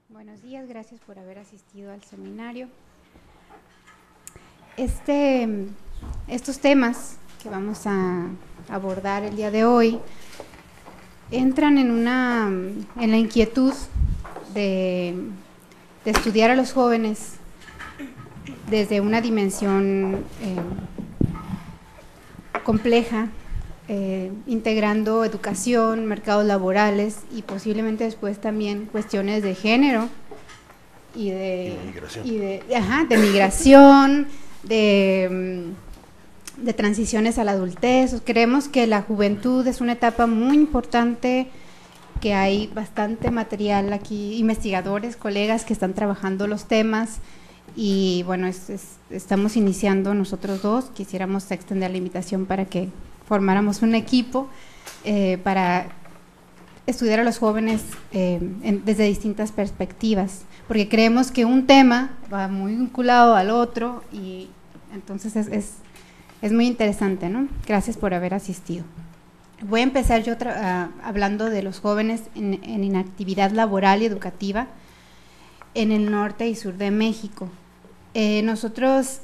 Buenos días, gracias por haber asistido al seminario. Estos temas que vamos a abordar el día de hoy entran en la inquietud de estudiar a los jóvenes desde una dimensión compleja, integrando educación, mercados laborales y posiblemente después también cuestiones de género y de migración, de transiciones a la adultez. Creemos que la juventud es una etapa muy importante, que hay bastante material aquí, investigadores, colegas que están trabajando los temas. Y bueno, estamos iniciando nosotros dos. Quisiéramos extender la invitación para que formáramos un equipo para estudiar a los jóvenes desde distintas perspectivas, porque creemos que un tema va muy vinculado al otro y entonces es muy interesante, ¿no? Gracias por haber asistido. Voy a empezar yo hablando de los jóvenes en inactividad laboral y educativa en el norte y sur de México. Nosotros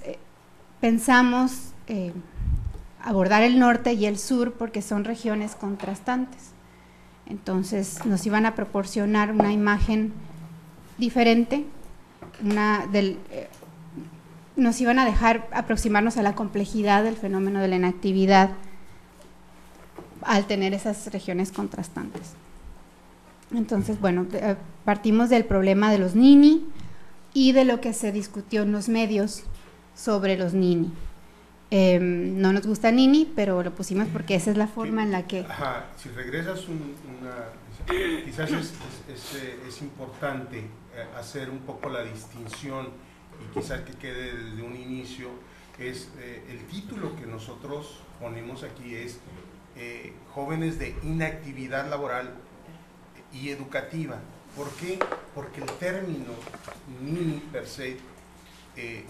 pensamos abordar el norte y el sur porque son regiones contrastantes. Entonces nos iban a proporcionar una imagen diferente, nos iban a dejar aproximarnos a la complejidad del fenómeno de la inactividad al tener esas regiones contrastantes. Entonces, bueno, partimos del problema de los nini y de lo que se discutió en los medios sobre los nini. No nos gusta nini, pero lo pusimos porque esa es la forma en la que… Ajá, si regresas quizás es importante hacer un poco la distinción y quizás que quede desde un inicio, es el título que nosotros ponemos aquí es jóvenes de inactividad laboral y educativa. ¿Por qué? Porque el término nini per se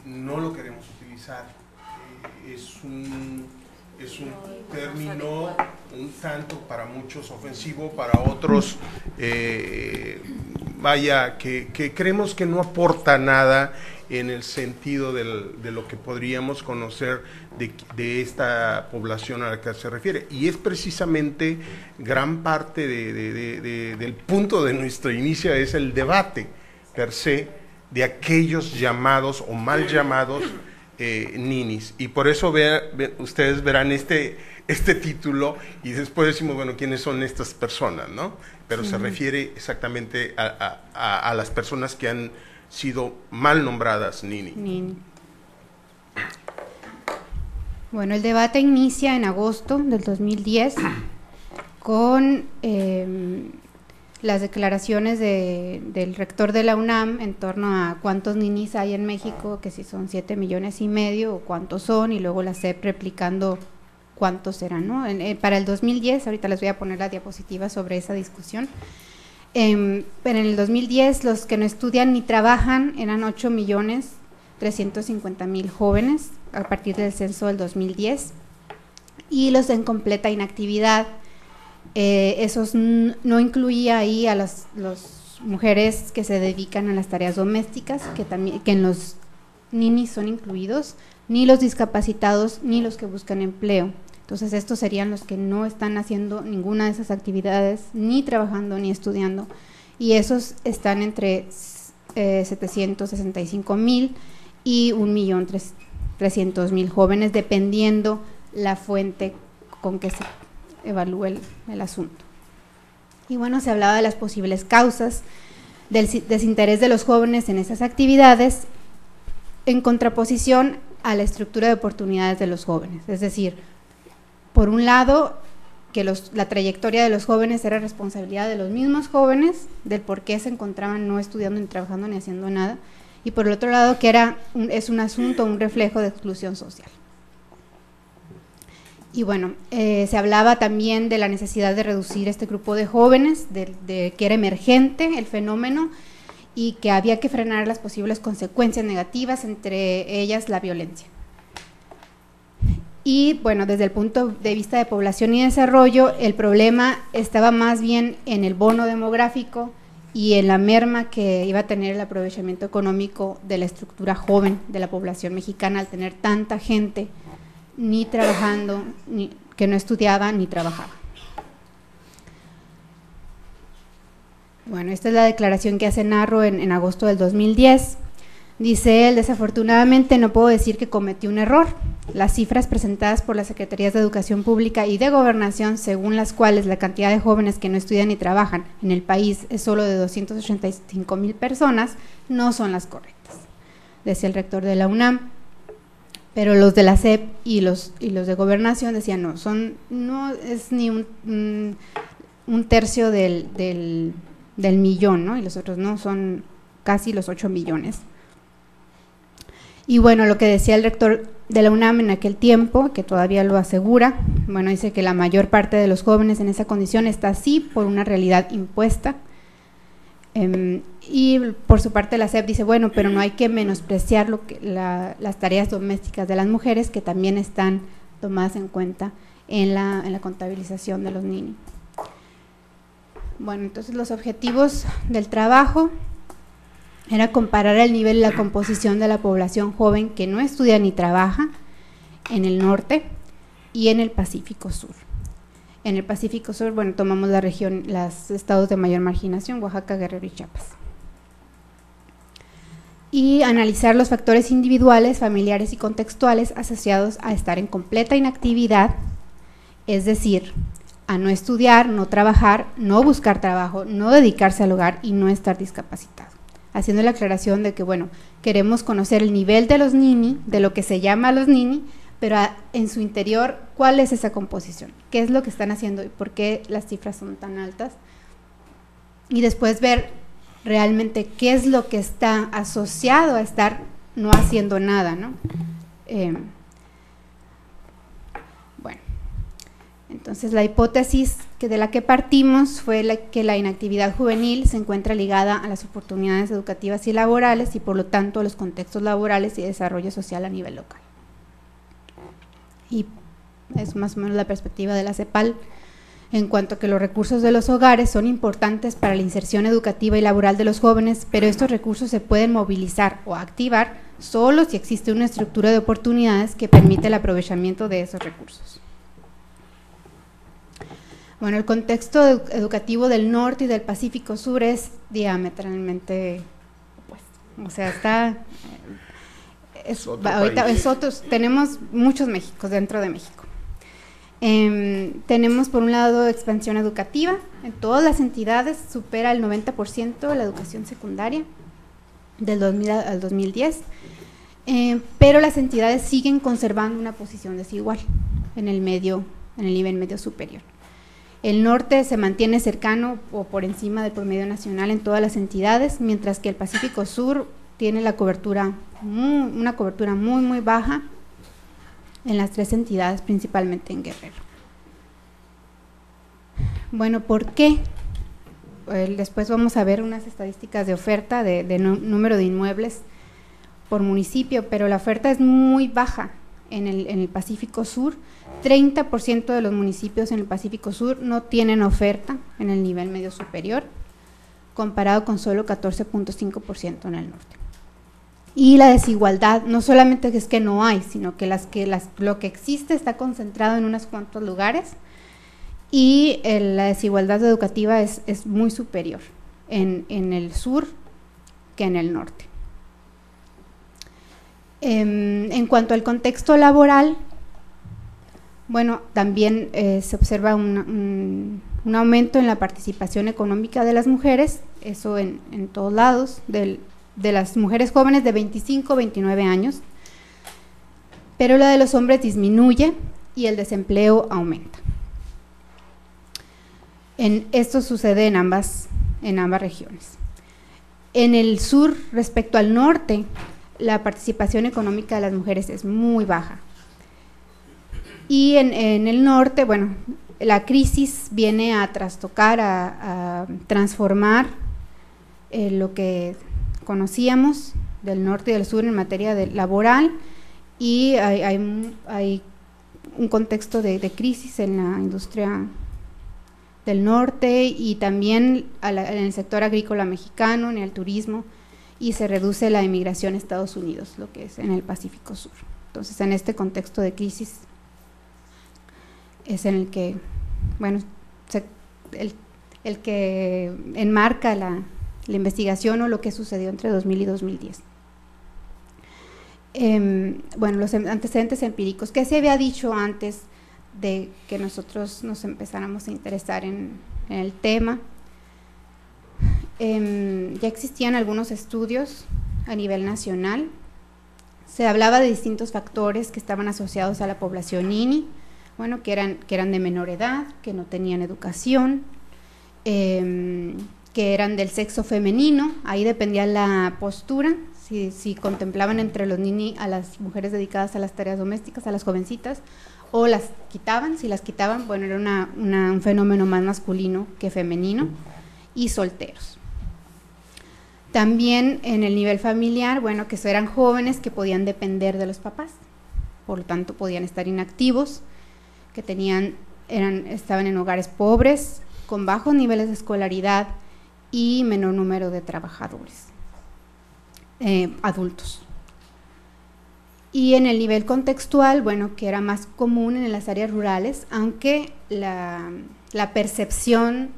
no lo queremos utilizar. Es un término un tanto para muchos ofensivo, para otros que creemos que no aporta nada en el sentido de lo que podríamos conocer de esta población a la que se refiere. Y es precisamente gran parte del punto de nuestro inicio, es el debate per se de aquellos llamados o mal llamados ninis. Y por eso ustedes verán este título y después decimos, bueno, ¿quiénes son estas personas, no? Pero se refiere exactamente a las personas que han sido mal nombradas nini. Bueno, el debate inicia en agosto del 2010 con las declaraciones del rector de la UNAM en torno a cuántos ninis hay en México, que si son 7,5 millones o cuántos son, y luego la CEP replicando cuántos serán, ¿no? Para el 2010, ahorita les voy a poner la diapositiva sobre esa discusión. Pero en el 2010 los que no estudian ni trabajan eran 8,350,000 jóvenes a partir del censo del 2010, y los en completa inactividad, esos no incluía ahí a las mujeres que se dedican a las tareas domésticas, que en los ninis son incluidos, ni los discapacitados, ni los que buscan empleo. Entonces estos serían los que no están haciendo ninguna de esas actividades, ni trabajando ni estudiando, y esos están entre 765,000 y 1,300,000 jóvenes, dependiendo la fuente con que se evalúe el asunto. Y bueno, se hablaba de las posibles causas del desinterés de los jóvenes en esas actividades en contraposición a la estructura de oportunidades de los jóvenes, es decir, por un lado, que la trayectoria de los jóvenes era responsabilidad de los mismos jóvenes, del por qué se encontraban no estudiando, ni trabajando, ni haciendo nada, y por el otro lado, que es un asunto, un reflejo de exclusión social. Y bueno, se hablaba también de la necesidad de reducir este grupo de jóvenes, de que era emergente el fenómeno, y que había que frenar las posibles consecuencias negativas, entre ellas la violencia. Y bueno, desde el punto de vista de población y desarrollo, el problema estaba más bien en el bono demográfico y en la merma que iba a tener el aprovechamiento económico de la estructura joven de la población mexicana al tener tanta gente ni trabajando, que no estudiaba ni trabajaba. Bueno, esta es la declaración que hace Narro en agosto del 2010. Dice él: desafortunadamente no puedo decir que cometí un error. Las cifras presentadas por las Secretarías de Educación Pública y de Gobernación, según las cuales la cantidad de jóvenes que no estudian ni trabajan en el país es solo de 285,000 personas, no son las correctas, decía el rector de la UNAM. Pero los de la SEP y los de Gobernación decían no es ni un tercio del millón, ¿no? Y los otros no, son casi los 8 millones. Y bueno, lo que decía el rector de la UNAM en aquel tiempo, que todavía lo asegura, bueno, dice que la mayor parte de los jóvenes en esa condición está así por una realidad impuesta. Y por su parte la SEP dice, bueno, pero no hay que menospreciar las tareas domésticas de las mujeres, que también están tomadas en cuenta en la contabilización de los niños. Bueno, entonces los objetivos del trabajo era comparar el nivel y la composición de la población joven que no estudia ni trabaja en el norte y en el Pacífico Sur. En el Pacífico Sur, bueno, tomamos la región, los estados de mayor marginación, Oaxaca, Guerrero y Chiapas. Y analizar los factores individuales, familiares y contextuales asociados a estar en completa inactividad, es decir, a no estudiar, no trabajar, no buscar trabajo, no dedicarse al hogar y no estar discapacitado. Haciendo la aclaración de que, bueno, queremos conocer el nivel de los nini, de lo que se llama los nini, pero en su interior, ¿cuál es esa composición? ¿Qué es lo que están haciendo y por qué las cifras son tan altas? Y después ver realmente qué es lo que está asociado a estar no haciendo nada, ¿no? Bueno, entonces la hipótesis de la que partimos fue que la inactividad juvenil se encuentra ligada a las oportunidades educativas y laborales y por lo tanto a los contextos laborales y desarrollo social a nivel local. Y es más o menos la perspectiva de la CEPAL, en cuanto a que los recursos de los hogares son importantes para la inserción educativa y laboral de los jóvenes, pero estos recursos se pueden movilizar o activar solo si existe una estructura de oportunidades que permite el aprovechamiento de esos recursos. Bueno, el contexto educativo del norte y del Pacífico Sur es diametralmente opuesto, o sea, tenemos muchos Méxicos dentro de México. Tenemos por un lado expansión educativa, en todas las entidades supera el 90% la educación secundaria del 2000 al 2010, pero las entidades siguen conservando una posición desigual en el nivel medio superior. El norte se mantiene cercano o por encima del promedio nacional en todas las entidades, mientras que el Pacífico Sur tiene una cobertura muy baja en las 3 entidades, principalmente en Guerrero. Bueno, ¿por qué? Después vamos a ver unas estadísticas de oferta de número de inmuebles por municipio, pero la oferta es muy baja en el Pacífico Sur. 30% de los municipios en el Pacífico Sur no tienen oferta en el nivel medio superior, comparado con solo 14.5% en el norte. Y la desigualdad, no solamente es que no hay, sino que lo que existe está concentrado en unos cuantos lugares, y la desigualdad educativa es muy superior en el sur que en el norte. En cuanto al contexto laboral, bueno, también se observa un aumento en la participación económica de las mujeres, eso en todos lados, de las mujeres jóvenes de 25 a 29 años, pero la de los hombres disminuye y el desempleo aumenta. Esto sucede en ambas regiones. En el sur, respecto al norte, la participación económica de las mujeres es muy baja. Y en el norte, bueno, la crisis viene a trastocar, a transformar lo que conocíamos del norte y del sur en materia laboral, y hay un contexto de crisis en la industria del norte y también en el sector agrícola mexicano, en el turismo, y se reduce la emigración a Estados Unidos, lo que es en el Pacífico Sur. Entonces, en este contexto de crisis es en el que, bueno, el que enmarca la investigación o lo que sucedió entre 2000 y 2010. Bueno, los antecedentes empíricos. ¿Qué se había dicho antes de que nosotros nos empezáramos a interesar en el tema? Ya existían algunos estudios a nivel nacional. Se hablaba de distintos factores que estaban asociados a la población NINI, bueno, que eran de menor edad, que no tenían educación, que eran del sexo femenino. Ahí dependía la postura, si contemplaban entre los NINI a las mujeres dedicadas a las tareas domésticas, a las jovencitas, o las quitaban. Si las quitaban, bueno, era un fenómeno más masculino que femenino, y solteros. También en el nivel familiar, bueno, que eran jóvenes que podían depender de los papás, por lo tanto podían estar inactivos, que estaban en hogares pobres, con bajos niveles de escolaridad y menor número de trabajadores adultos. Y en el nivel contextual, bueno, que era más común en las áreas rurales, aunque la percepción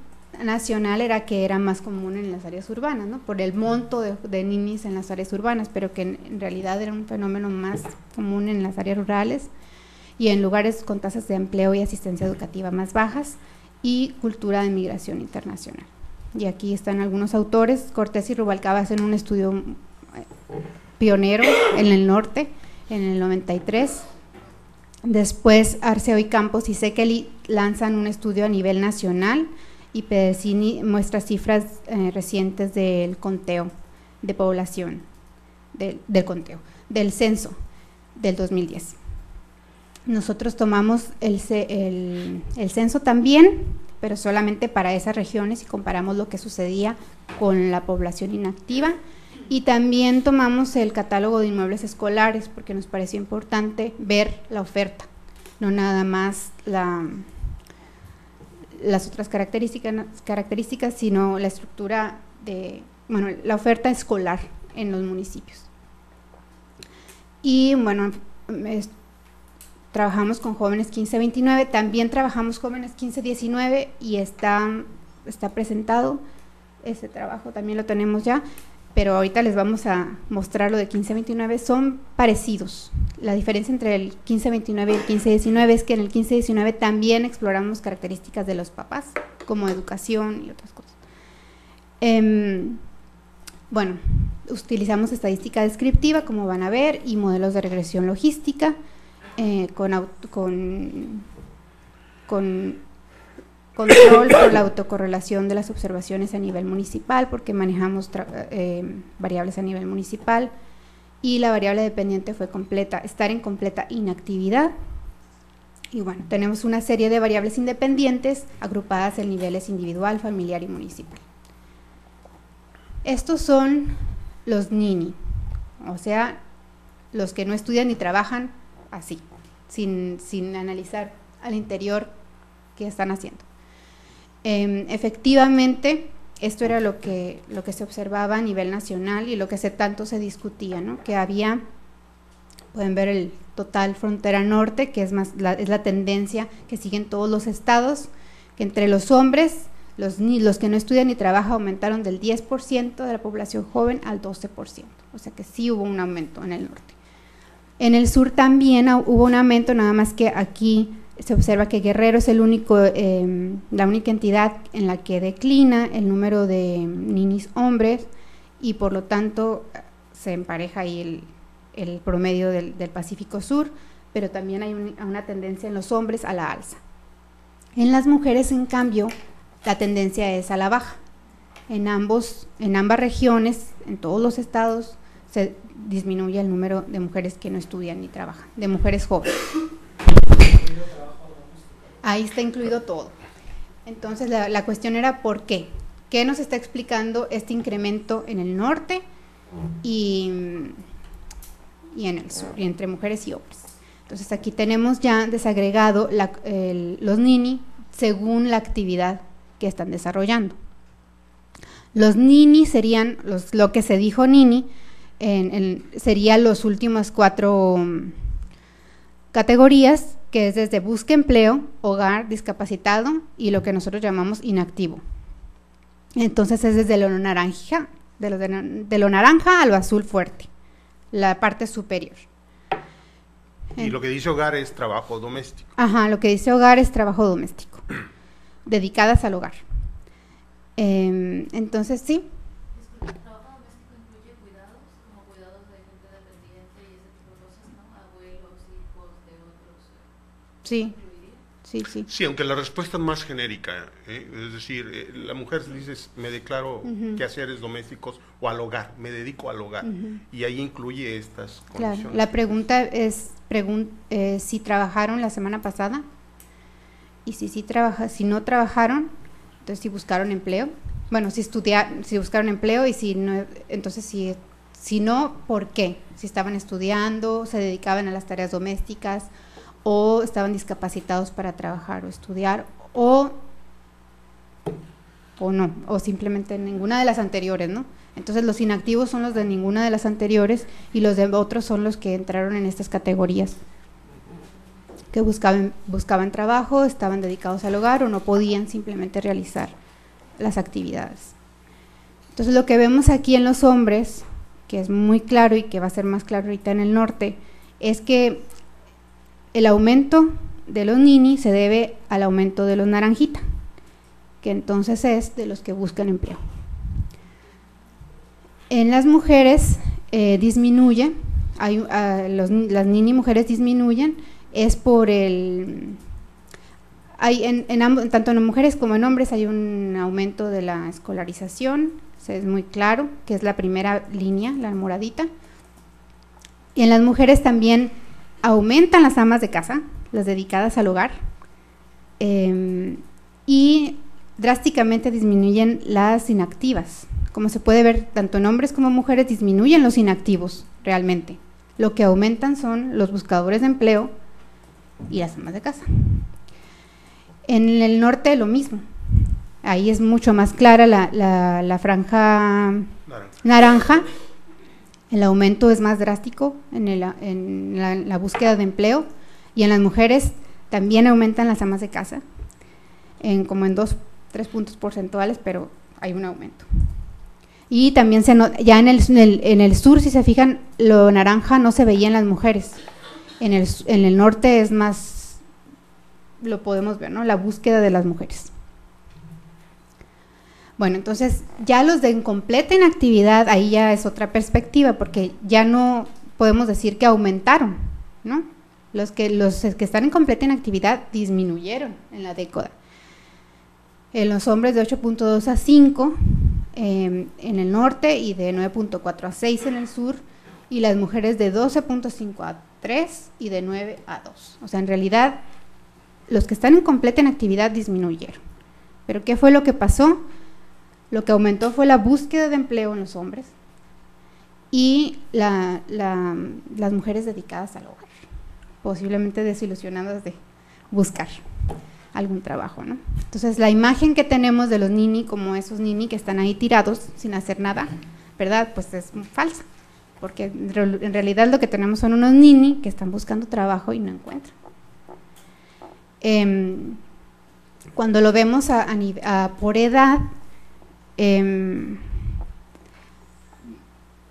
nacional era que era más común en las áreas urbanas, ¿no? Por el monto de ninis en las áreas urbanas, pero que en realidad era un fenómeno más común en las áreas rurales y en lugares con tasas de empleo y asistencia educativa más bajas y cultura de migración internacional. Y aquí están algunos autores. Cortés y Rubalcaba hacen un estudio pionero en el norte, en el 93. Después Arceo y Campos y Sekeli lanzan un estudio a nivel nacional, y Pedicini muestra cifras recientes del conteo de población, del censo del 2010. Nosotros tomamos el censo también, pero solamente para esas regiones, y comparamos lo que sucedía con la población inactiva, y también tomamos el catálogo de inmuebles escolares, porque nos pareció importante ver la oferta, no nada más las otras características, sino la estructura la oferta escolar en los municipios. Y bueno, trabajamos con jóvenes 15-29, también trabajamos jóvenes 15-19 y está presentado ese trabajo, también lo tenemos ya, pero ahorita les vamos a mostrar lo de 15-29, son parecidos. La diferencia entre el 15-29 y el 15-19 es que en el 15-19 también exploramos características de los papás, como educación y otras cosas. Bueno, utilizamos estadística descriptiva, como van a ver, y modelos de regresión logística, con control por la autocorrelación de las observaciones a nivel municipal, porque manejamos variables a nivel municipal, y la variable dependiente fue estar en completa inactividad. Y bueno, tenemos una serie de variables independientes agrupadas en niveles individual, familiar y municipal. Estos son los NINI, o sea, los que no estudian ni trabajan así, sin analizar al interior qué están haciendo. Efectivamente, esto era lo que se observaba a nivel nacional y lo que tanto se discutía, ¿no? Que había, pueden ver el total frontera norte, que es la tendencia que siguen todos los estados, que entre los hombres, los que no estudian ni trabajan aumentaron del 10% de la población joven al 12%, o sea que sí hubo un aumento en el norte. En el sur también hubo un aumento, nada más que aquí se observa que Guerrero es la única entidad en la que declina el número de ninis hombres, y por lo tanto se empareja ahí el promedio del Pacífico Sur, pero también hay una tendencia en los hombres a la alza. En las mujeres, en cambio, la tendencia es a la baja. En ambas regiones, en todos los estados, se disminuye el número de mujeres que no estudian ni trabajan, de mujeres jóvenes. Ahí está incluido todo. Entonces la cuestión era ¿por qué? ¿Qué nos está explicando este incremento en el norte y en el sur, y entre mujeres y hombres? Entonces aquí tenemos ya desagregado los NINI según la actividad que están desarrollando. Los nini serían, lo que se dijo nini, serían los últimos 4 categorías, que es desde busca empleo, hogar, discapacitado y lo que nosotros llamamos inactivo. Entonces es desde lo naranja, de lo naranja a lo azul fuerte, la parte superior. Y lo que dice hogar es trabajo doméstico. Ajá, lo que dice hogar es trabajo doméstico, dedicadas al hogar. Entonces sí. ¿El trabajo doméstico incluye cuidados, como cuidados de gente dependiente y ese tipo de cosas, ¿no? Abuelos, hijos de otros. Sí. Sí. Sí, aunque la respuesta es más genérica, es decir, la mujer dice, me declaro quehaceres domésticos o al hogar, me dedico al hogar, y ahí incluye estas condiciones. Claro, la pregunta es si trabajaron la semana pasada, y si no trabajaron, entonces si buscaron empleo, bueno, si buscaron empleo, y si no, entonces si no, ¿por qué? Si estaban estudiando, se dedicaban a las tareas domésticas, o estaban discapacitados para trabajar o estudiar, o no, o simplemente ninguna de las anteriores, ¿no? Entonces los inactivos son los de ninguna de las anteriores y los de otros son los que entraron en estas categorías, que buscaban trabajo, estaban dedicados al hogar o no podían simplemente realizar las actividades. Entonces lo que vemos aquí en los hombres, que es muy claro y que va a ser más claro ahorita en el norte, es que el aumento de los nini se debe al aumento de los naranjita, que entonces es de los que buscan empleo. En las mujeres disminuye, las nini mujeres disminuyen, es por tanto en mujeres como en hombres hay un aumento de la escolarización, es muy claro, que es la primera línea, la moradita, y en las mujeres también aumentan las amas de casa, las dedicadas al hogar, y drásticamente disminuyen las inactivas. Como se puede ver, tanto en hombres como mujeres disminuyen los inactivos realmente. Lo que aumentan son los buscadores de empleo y las amas de casa. En el norte lo mismo, ahí es mucho más clara la franja naranja. El aumento es más drástico en la búsqueda de empleo, y en las mujeres también aumentan las amas de casa, como en 2-3 puntos porcentuales, pero hay un aumento. Y también ya en el sur, si se fijan, lo naranja no se veía en las mujeres. En el norte es más, lo podemos ver, ¿no? La búsqueda de las mujeres. Bueno, entonces ya los de incompleta inactividad, ahí ya es otra perspectiva, porque ya no podemos decir que aumentaron, ¿no? Los que están en completa inactividad disminuyeron en la década. En los hombres de 8.2 a 5 en el norte y de 9.4 a 6 en el sur, y las mujeres de 12.5 a 3 y de 9 a 2. O sea, en realidad los que están en completa inactividad disminuyeron. ¿Pero qué fue lo que pasó? Lo que aumentó fue la búsqueda de empleo en los hombres y las mujeres dedicadas al hogar, posiblemente desilusionadas de buscar algún trabajo, ¿no? Entonces la imagen que tenemos de los nini, como esos nini que están ahí tirados sin hacer nada, ¿verdad? Pues es falsa, porque en realidad lo que tenemos son unos nini que están buscando trabajo y no encuentran. Cuando lo vemos por edad,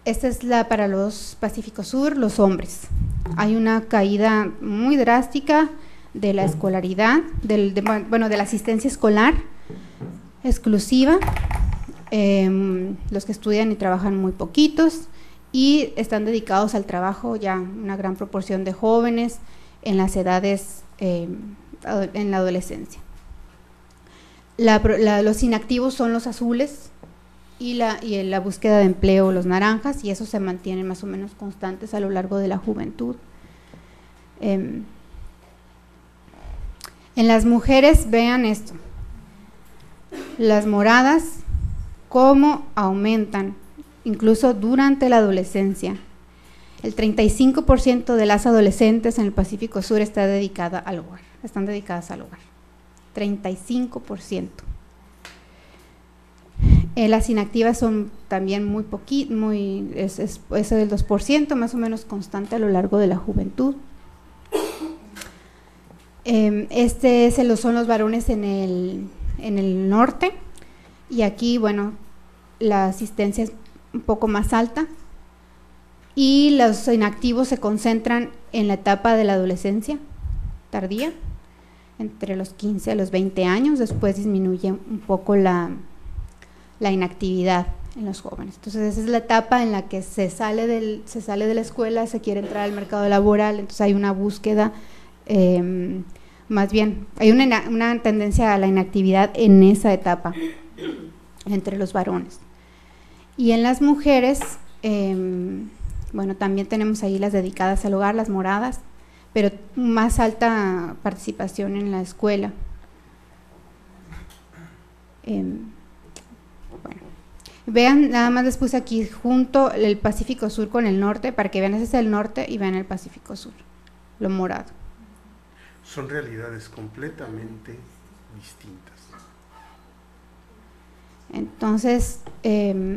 esta es para los Pacífico Sur, los hombres. Hay una caída muy drástica de la escolaridad, de la asistencia escolar exclusiva, los que estudian y trabajan muy poquitos, y están dedicados al trabajo ya una gran proporción de jóvenes en las edades, en la adolescencia. Los inactivos son los azules y la búsqueda de empleo los naranjas, y eso se mantiene más o menos constantes a lo largo de la juventud. En las mujeres, vean esto, las moradas, cómo aumentan incluso durante la adolescencia. El 35% de las adolescentes en el Pacífico Sur están dedicadas al hogar. 35%. Las inactivas son también muy es del 2%, más o menos constante a lo largo de la juventud. Son los varones en el norte, y aquí, bueno, la asistencia es un poco más alta, y los inactivos se concentran en la etapa de la adolescencia tardía, entre los 15 a los 20 años, después disminuye un poco la inactividad en los jóvenes. Entonces esa es la etapa en la que se sale de la escuela, se quiere entrar al mercado laboral, entonces hay una búsqueda, más bien hay una tendencia a la inactividad en esa etapa entre los varones. Y en las mujeres, bueno, también tenemos ahí las dedicadas al hogar, las moradas, pero más alta participación en la escuela. Bueno, vean, nada más les puse aquí junto el Pacífico Sur con el norte, para que vean, ese es el norte y vean el Pacífico Sur, lo morado. Son realidades completamente distintas. Entonces,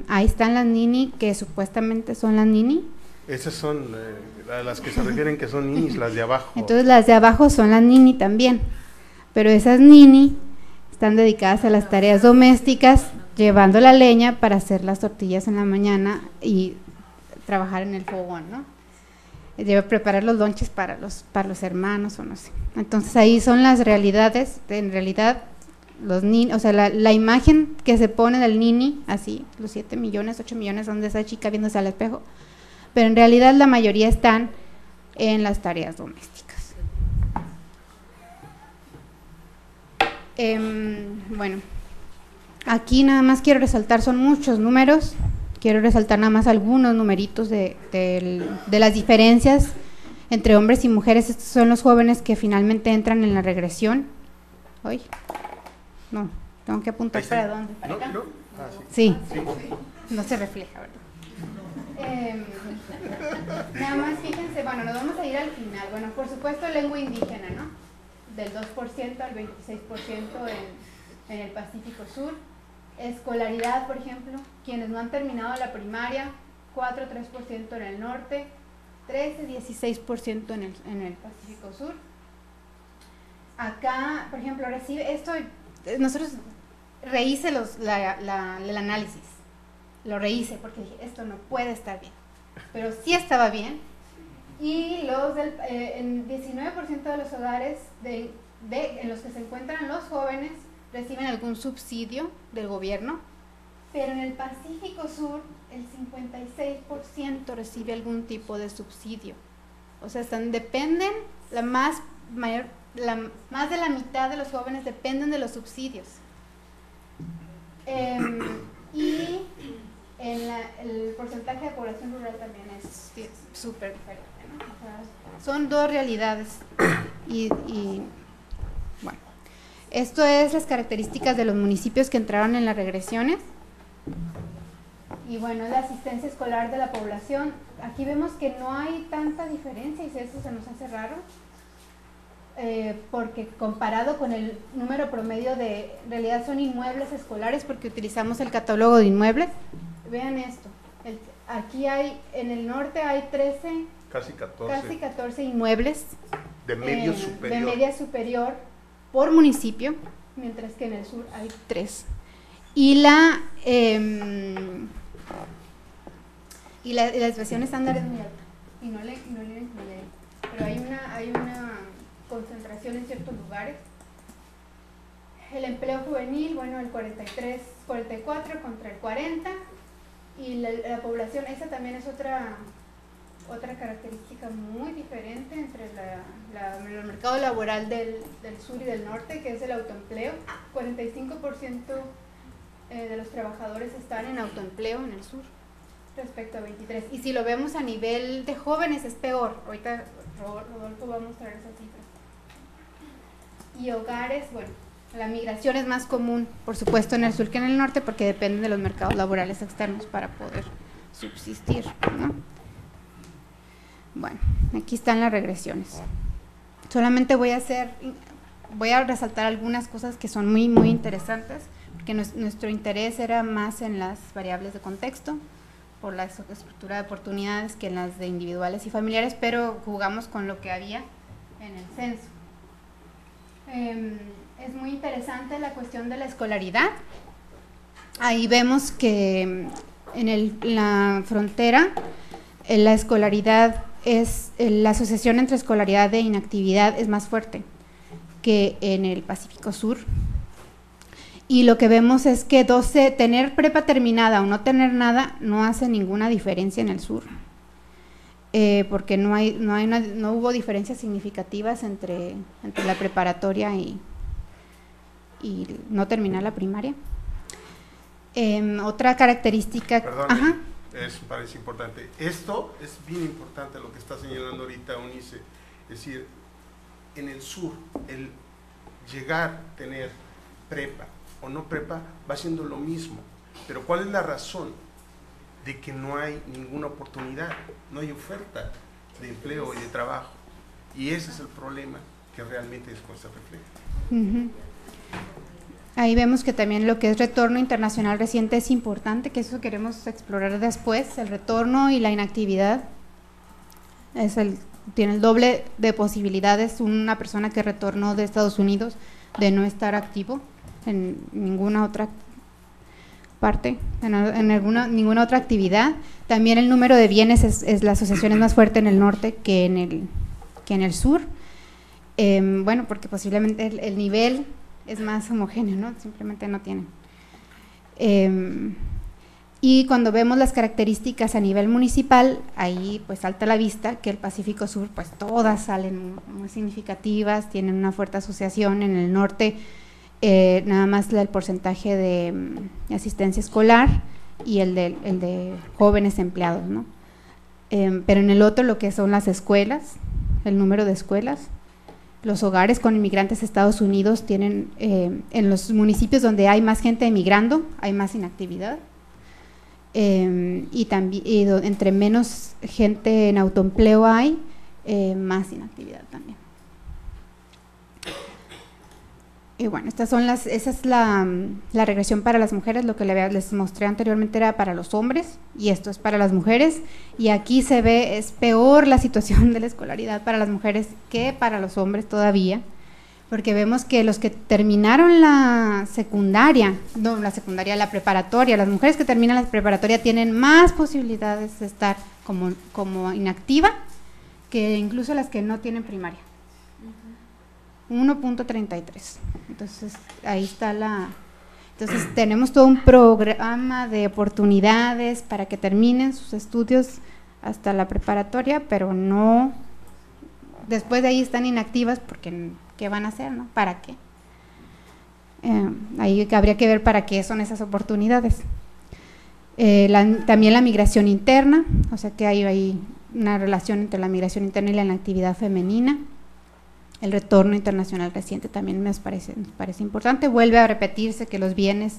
ahí están las nini, que supuestamente son las nini. Esas son a las que se refieren que son ninis, las de abajo. Entonces las de abajo son las nini también, pero esas nini están dedicadas a las tareas domésticas, llevando la leña para hacer las tortillas en la mañana y trabajar en el fogón, ¿no? Preparar los lonches para los hermanos o no sé. Entonces ahí son las realidades. En realidad los nini, o sea, la imagen que se pone del nini, así, los 7 millones, 8 millones son de esa chica viéndose al espejo, pero en realidad la mayoría están en las tareas domésticas. Bueno, aquí nada más quiero resaltar, son muchos números, quiero resaltar nada más algunos numeritos de las diferencias entre hombres y mujeres. Estos son los jóvenes que finalmente entran en la regresión. ¿Hoy? No, tengo que apuntar para dónde. ¿Para acá? ¿No? Sí, no se refleja, ¿verdad? Nada más fíjense, bueno, nos vamos a ir al final. Bueno, por supuesto lengua indígena, ¿no? Del 2% al 26% en el Pacífico Sur. Escolaridad, por ejemplo, quienes no han terminado la primaria, 4-3% en el norte, 13-16% en el Pacífico Sur. Acá, por ejemplo, recibe esto, nosotros rehice el análisis, lo rehice porque dije, esto no puede estar bien, pero sí estaba bien. Y en 19% de los hogares en los que se encuentran los jóvenes reciben algún subsidio del gobierno, pero en el Pacífico Sur el 56% recibe algún tipo de subsidio. O sea, dependen, más de la mitad de los jóvenes dependen de los subsidios. Y el porcentaje de población rural también es súper diferente, ¿no? O sea, son dos realidades. Y bueno, esto es las características de los municipios que entraron en las regresiones. Y bueno, es la asistencia escolar de la población. Aquí vemos que no hay tanta diferencia y eso se nos hace raro, porque comparado con el número promedio en realidad son inmuebles escolares, porque utilizamos el catálogo de inmuebles. Vean esto, aquí en el norte hay 13, casi 14 inmuebles de media superior por municipio, mientras que en el sur hay 3. Y las desviación estándar es muy alta, y no le incluye, pero hay una concentración en ciertos lugares. El empleo juvenil, bueno, el 44 contra el 40, y la población, esa también es otra característica muy diferente entre el mercado laboral del sur y del norte, que es el autoempleo. 45% de los trabajadores están en autoempleo en el sur, respecto a 23%. Y si lo vemos a nivel de jóvenes es peor. Ahorita Rodolfo va a mostrar esas cifras. Y hogares, bueno, la migración es más común, por supuesto, en el sur que en el norte, porque dependen de los mercados laborales externos para poder subsistir, ¿no? Bueno, aquí están las regresiones. Solamente voy a resaltar algunas cosas que son muy, muy interesantes, que nuestro interés era más en las variables de contexto, por la estructura de oportunidades que en las de individuales y familiares, pero jugamos con lo que había en el censo. Es muy interesante la cuestión de la escolaridad. Ahí vemos que en la frontera la escolaridad la asociación entre escolaridad e inactividad es más fuerte que en el Pacífico Sur. Y lo que vemos es que tener prepa terminada o no tener nada no hace ninguna diferencia en el sur, porque no hubo diferencias significativas entre la preparatoria y no terminar la primaria. Otra característica… Perdón, ajá. Eso parece importante. Esto es bien importante lo que está señalando ahorita Eunice. Es decir, en el sur, el llegar a tener prepa o no prepa va siendo lo mismo. Pero ¿cuál es la razón de que no hay ninguna oportunidad? No hay oferta de empleo y de trabajo. Y ese es el problema que realmente después se refleja. Ahí vemos que también lo que es retorno internacional reciente es importante, que eso queremos explorar después. El retorno y la inactividad tiene el doble de posibilidades una persona que retornó de Estados Unidos de no estar activo en ninguna otra parte, en ninguna otra actividad. También el número de bienes la asociación es más fuerte en el norte que en el sur. Bueno, porque posiblemente el nivel es más homogéneo, ¿no? Simplemente no tienen. Y cuando vemos las características a nivel municipal, ahí pues salta a la vista que el Pacífico Sur, pues todas salen muy significativas, tienen una fuerte asociación. En el norte, nada más el porcentaje de asistencia escolar y el de jóvenes empleados, ¿no? Pero en el otro, lo que son las escuelas, el número de escuelas, los hogares con inmigrantes de Estados Unidos tienen, en los municipios donde hay más gente emigrando, hay más inactividad, y también entre menos gente en autoempleo hay, más inactividad también. Y bueno, esa es la regresión para las mujeres. Lo que les mostré anteriormente era para los hombres y esto es para las mujeres, y aquí se ve, es peor la situación de la escolaridad para las mujeres que para los hombres todavía, porque vemos que los que terminaron la preparatoria, las mujeres que terminan la preparatoria tienen más posibilidades de estar como inactiva que incluso las que no tienen primaria. 1.33. Entonces, ahí está entonces tenemos todo un programa de oportunidades para que terminen sus estudios hasta la preparatoria, pero no, después de ahí están inactivas porque ¿qué van a hacer, no? ¿Para qué? Ahí habría que ver para qué son esas oportunidades. También la migración interna, o sea que hay una relación entre la migración interna y la actividad femenina. El retorno internacional reciente también nos parece importante. Vuelve a repetirse que los bienes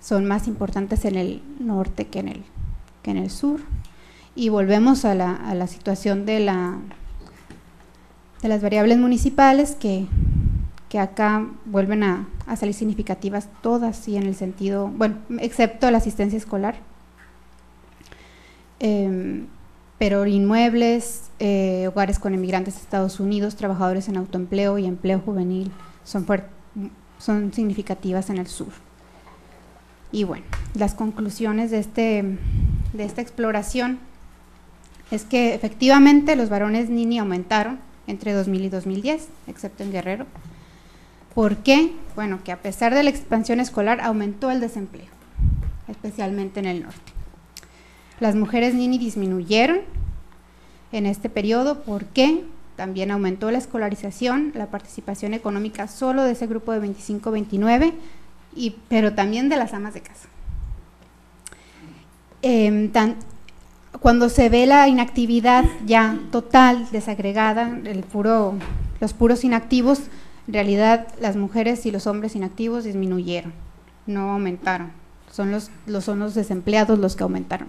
son más importantes en el norte que en el sur. Y volvemos a la situación de las variables municipales que acá vuelven a salir significativas todas, y en el sentido, bueno, excepto la asistencia escolar. Pero inmuebles, hogares con inmigrantes de Estados Unidos, trabajadores en autoempleo y empleo juvenil son significativas en el sur. Y bueno, las conclusiones de esta exploración es que efectivamente los varones Nini aumentaron entre 2000 y 2010, excepto en Guerrero. ¿Por qué? Bueno, que a pesar de la expansión escolar aumentó el desempleo, especialmente en el norte. Las mujeres Nini disminuyeron en este periodo porque también aumentó la escolarización, la participación económica solo de ese grupo de 25-29, pero también de las amas de casa. Cuando se ve la inactividad ya total, desagregada, los puros inactivos, en realidad las mujeres y los hombres inactivos disminuyeron, no aumentaron, son los desempleados los que aumentaron.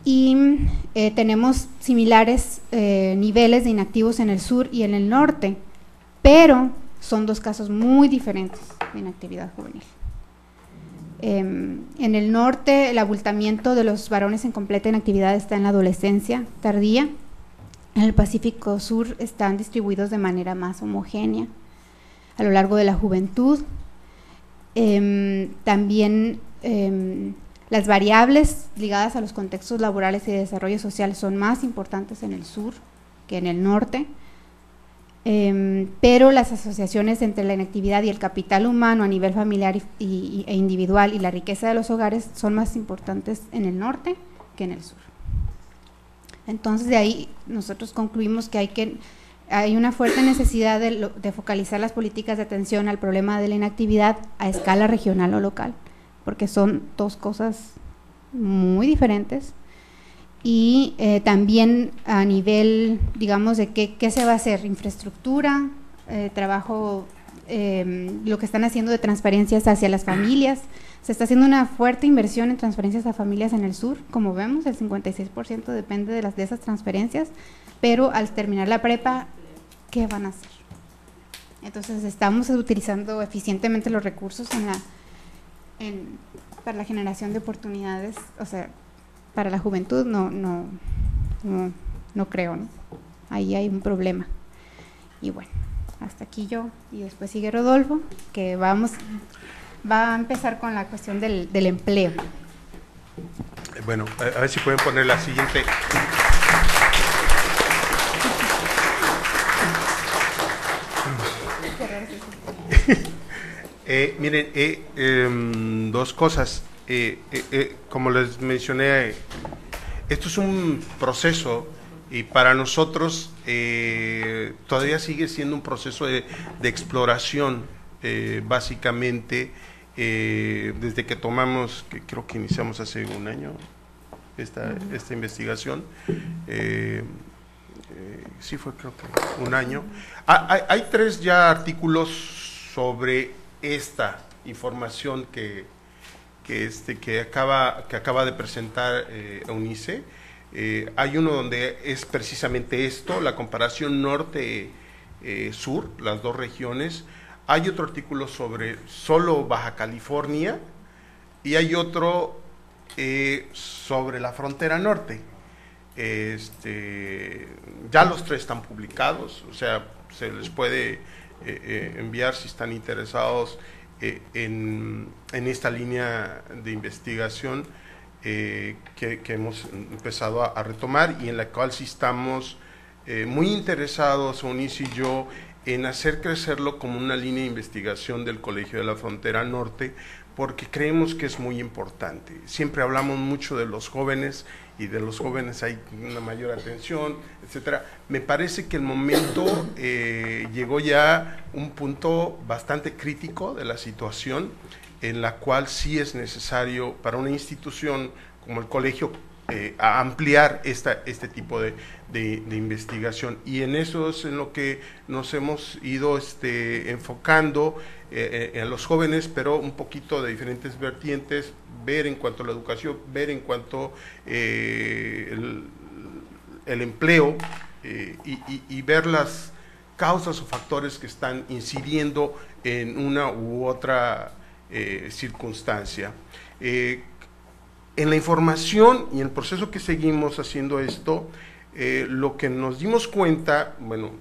Y tenemos similares niveles de inactivos en el sur y en el norte, pero son dos casos muy diferentes. de inactividad juvenil. En el norte, el abultamiento de los varones en completa inactividad está en la adolescencia tardía. En el Pacífico Sur están distribuidos de manera más homogénea a lo largo de la juventud. También las variables ligadas a los contextos laborales y de desarrollo social son más importantes en el sur que en el norte. Pero las asociaciones entre la inactividad y el capital humano a nivel familiar e individual y la riqueza de los hogares son más importantes en el norte que en el sur. Entonces de ahí nosotros concluimos que hay una fuerte necesidad de focalizar las políticas de atención al problema de la inactividad a escala regional o local, porque son dos cosas muy diferentes. Y también a nivel, digamos, de qué se va a hacer, infraestructura, trabajo, lo que están haciendo de transferencias hacia las familias. Se está haciendo una fuerte inversión en transferencias a familias en el sur, como vemos, el 56% depende de esas transferencias, pero al terminar la prepa, ¿qué van a hacer? Entonces estamos utilizando eficientemente los recursos para la generación de oportunidades, o sea, para la juventud no creo, ¿no? Ahí hay un problema. Y bueno, hasta aquí yo, y después sigue Rodolfo, que va a empezar con la cuestión del empleo. Bueno, a ver si pueden poner la siguiente. Miren, dos cosas. Como les mencioné, esto es un proceso y para nosotros todavía sigue siendo un proceso de exploración, básicamente, desde que tomamos, que creo que iniciamos hace un año esta investigación, sí fue creo que un año. Hay 3 ya artículos sobre esta información que acaba de presentar UNICE. Hay uno donde es precisamente esto, la comparación norte-sur, las dos regiones. Hay otro artículo sobre solo Baja California y hay otro sobre la frontera norte. Ya los 3 están publicados, o sea, se les puede enviar si están interesados en esta línea de investigación que hemos empezado a retomar y en la cual sí estamos muy interesados, Eunice y yo, en hacer crecerlo como una línea de investigación del Colegio de la Frontera Norte, porque creemos que es muy importante. Siempre hablamos mucho de los jóvenes y de los jóvenes hay una mayor atención, etcétera. Me parece que el momento llegó ya un punto bastante crítico de la situación, en la cual sí es necesario para una institución como el colegio a ampliar este tipo de investigación, y en eso es en lo que nos hemos ido enfocando a los jóvenes, pero un poquito de diferentes vertientes, ver en cuanto a la educación, ver en cuanto el empleo y ver las causas o factores que están incidiendo en una u otra circunstancia. En la información y en el proceso que seguimos haciendo esto, lo que nos dimos cuenta, bueno,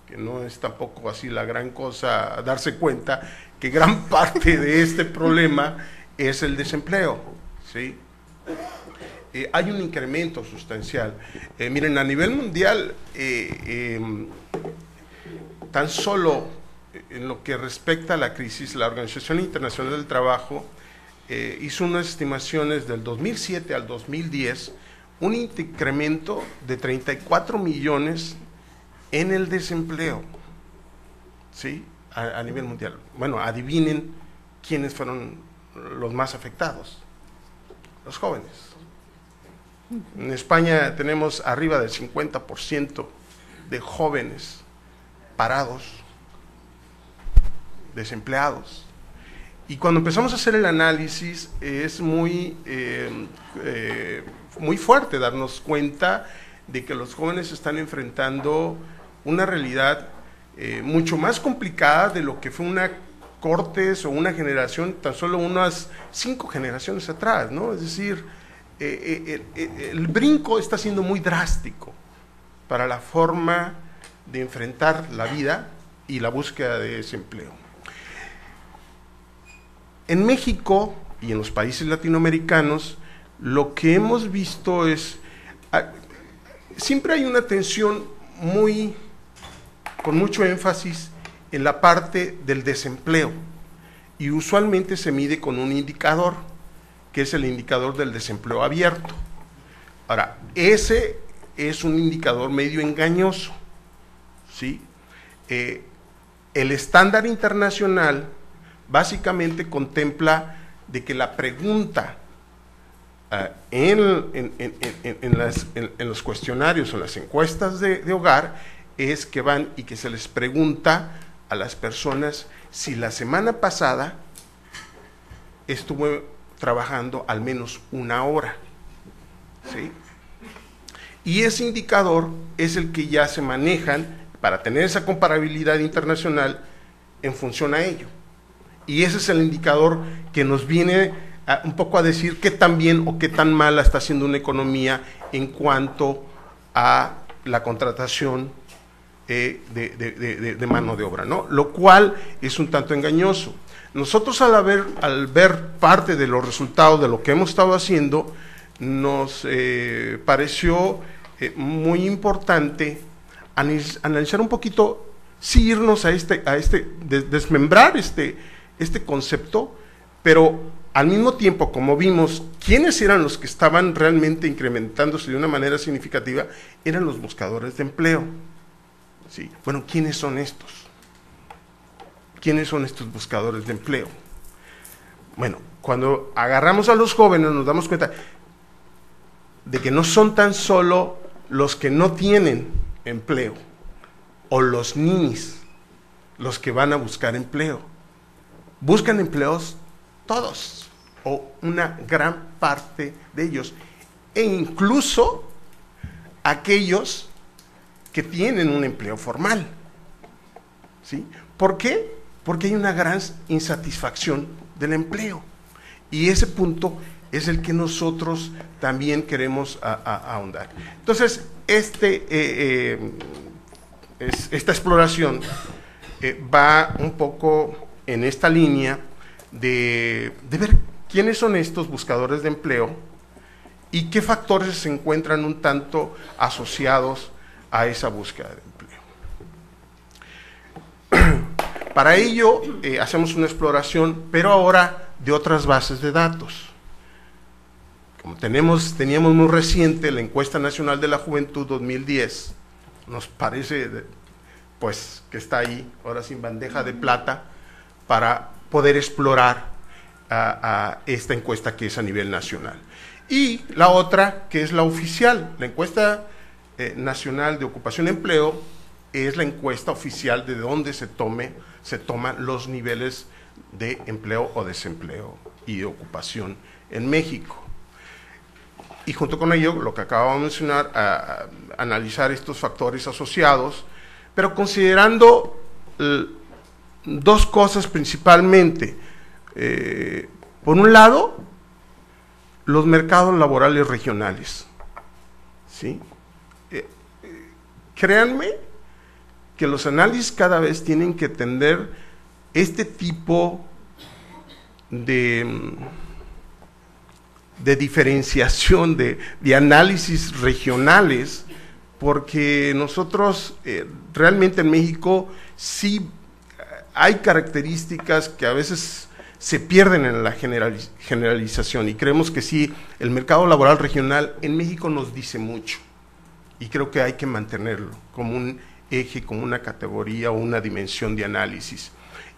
que no es tampoco así la gran cosa darse cuenta, que gran parte de este problema es el desempleo, ¿sí? Hay un incremento sustancial. Miren, a nivel mundial, tan solo en lo que respecta a la crisis, la Organización Internacional del Trabajo hizo unas estimaciones del 2007 al 2010, un incremento de 34 millones en el desempleo, ¿sí? A nivel mundial. Bueno, adivinen quiénes fueron los más afectados: los jóvenes. En España tenemos arriba del 50% de jóvenes parados, desempleados. Y cuando empezamos a hacer el análisis es muy fuerte darnos cuenta de que los jóvenes están enfrentando una realidad mucho más complicada de lo que fue una cortes o una generación, tan solo unas 5 generaciones atrás, ¿no? Es decir, el brinco está siendo muy drástico para la forma de enfrentar la vida y la búsqueda de ese empleo. En México y en los países latinoamericanos, lo que hemos visto es, siempre hay una atención con mucho énfasis en la parte del desempleo, y usualmente se mide con un indicador, que es el indicador del desempleo abierto. Ahora, ese es un indicador medio engañoso, ¿sí? El estándar internacional básicamente contempla de que la pregunta en los cuestionarios o en las encuestas de hogar es que van y que se les pregunta a las personas si la semana pasada estuvo trabajando al menos 1 hora, ¿sí? Y ese indicador es el que ya se manejan para tener esa comparabilidad internacional en función a ello. Y ese es el indicador que nos viene un poco a decir qué tan bien o qué tan mala está haciendo una economía en cuanto a la contratación de mano de obra, ¿no? Lo cual es un tanto engañoso. Nosotros al ver parte de los resultados de lo que hemos estado haciendo, nos pareció muy importante analizar un poquito, sí irnos a desmembrar este concepto, pero al mismo tiempo, como vimos, quiénes eran los que estaban realmente incrementándose de una manera significativa, eran los buscadores de empleo. ¿Sí? Bueno, ¿quiénes son estos? ¿Quiénes son estos buscadores de empleo? Bueno, cuando agarramos a los jóvenes nos damos cuenta de que no son tan solo los que no tienen empleo o los ninis los que van a buscar empleo. Buscan empleos todos o una gran parte de ellos, e incluso aquellos que tienen un empleo formal, ¿sí? ¿Por qué? Porque hay una gran insatisfacción del empleo, y ese punto es el que nosotros también queremos ahondar. Entonces, esta exploración va un poco en esta línea de ver quiénes son estos buscadores de empleo y qué factores se encuentran un tanto asociados a esa búsqueda de empleo. Para ello hacemos una exploración, pero ahora de otras bases de datos. Como teníamos muy reciente la Encuesta Nacional de la Juventud 2010, nos parece pues que está ahí, ahora sin bandeja de plata, para poder explorar a esta encuesta que es a nivel nacional. Y la otra, que es la oficial, la Encuesta Nacional de Ocupación y Empleo, es la encuesta oficial de donde se toman los niveles de empleo o desempleo y de ocupación en México. Y junto con ello, lo que acabamos de mencionar, analizar estos factores asociados, pero considerando dos cosas principalmente. Por un lado, los mercados laborales regionales, ¿sí? Créanme que los análisis cada vez tienen que tender este tipo de diferenciación, de análisis regionales, porque nosotros realmente en México sí hay características que a veces se pierden en la generalización, y creemos que sí, el mercado laboral regional en México nos dice mucho, y creo que hay que mantenerlo como un eje, como una categoría o una dimensión de análisis.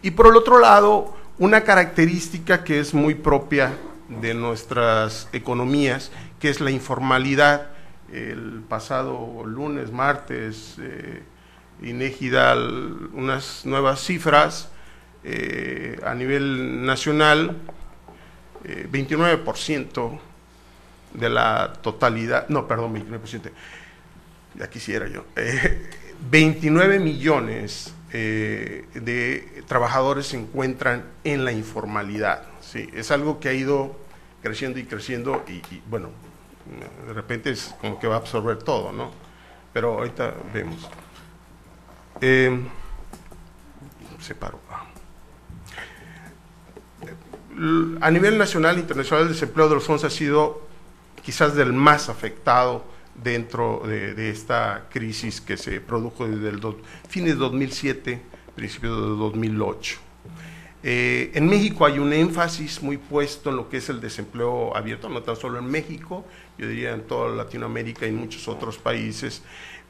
Y por el otro lado, una característica que es muy propia de nuestras economías, que es la informalidad. El pasado lunes, martes, INEGI da unas nuevas cifras a nivel nacional, 29% de la totalidad, no, perdón, 29%, ya quisiera yo, 29 millones de trabajadores se encuentran en la informalidad. ¿Sí? Es algo que ha ido creciendo y creciendo y bueno, de repente es como que va a absorber todo, ¿no? Pero ahorita vemos. Separo. A nivel nacional e internacional, el desempleo de los jóvenes ha sido quizás del más afectado dentro de esta crisis que se produjo desde fines de 2007, principios de 2008. En México hay un énfasis muy puesto en lo que es el desempleo abierto, no tan solo en México, yo diría en toda Latinoamérica y en muchos otros países,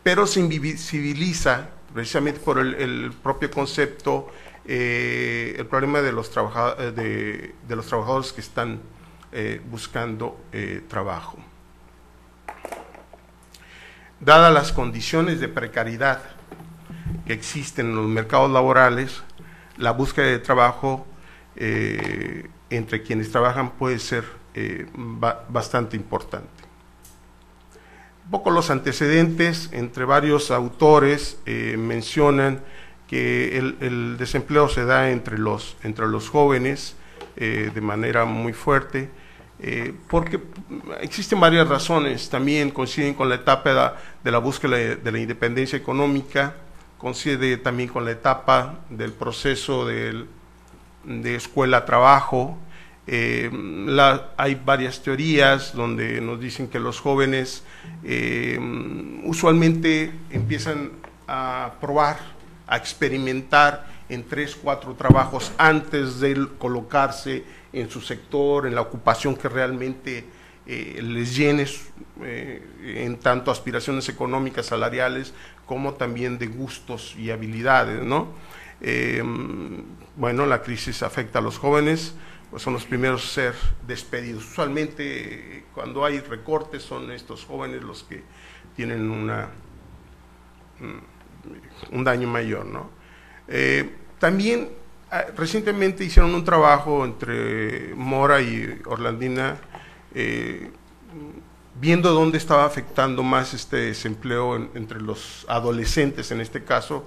pero se invisibiliza precisamente por el propio concepto, el problema de los trabajadores que están buscando trabajo. Dadas las condiciones de precariedad que existen en los mercados laborales, la búsqueda de trabajo entre quienes trabajan puede ser bastante importante. Un poco los antecedentes, entre varios autores mencionan que el desempleo se da entre los jóvenes de manera muy fuerte, porque existen varias razones. También coinciden con la etapa de la búsqueda de la independencia económica, coincide también con la etapa del proceso de escuela-trabajo. Hay varias teorías donde nos dicen que los jóvenes usualmente empiezan a probar, a experimentar en 3, 4 trabajos antes de colocarse en su sector, en la ocupación que realmente les llene en tanto aspiraciones económicas, salariales, como también de gustos y habilidades, ¿no? Bueno, la crisis afecta a los jóvenes, pues son los primeros a ser despedidos. Usualmente cuando hay recortes son estos jóvenes los que tienen un daño mayor, ¿no? También recientemente hicieron un trabajo entre Mora y Orlandina viendo dónde estaba afectando más este desempleo entre los adolescentes en este caso,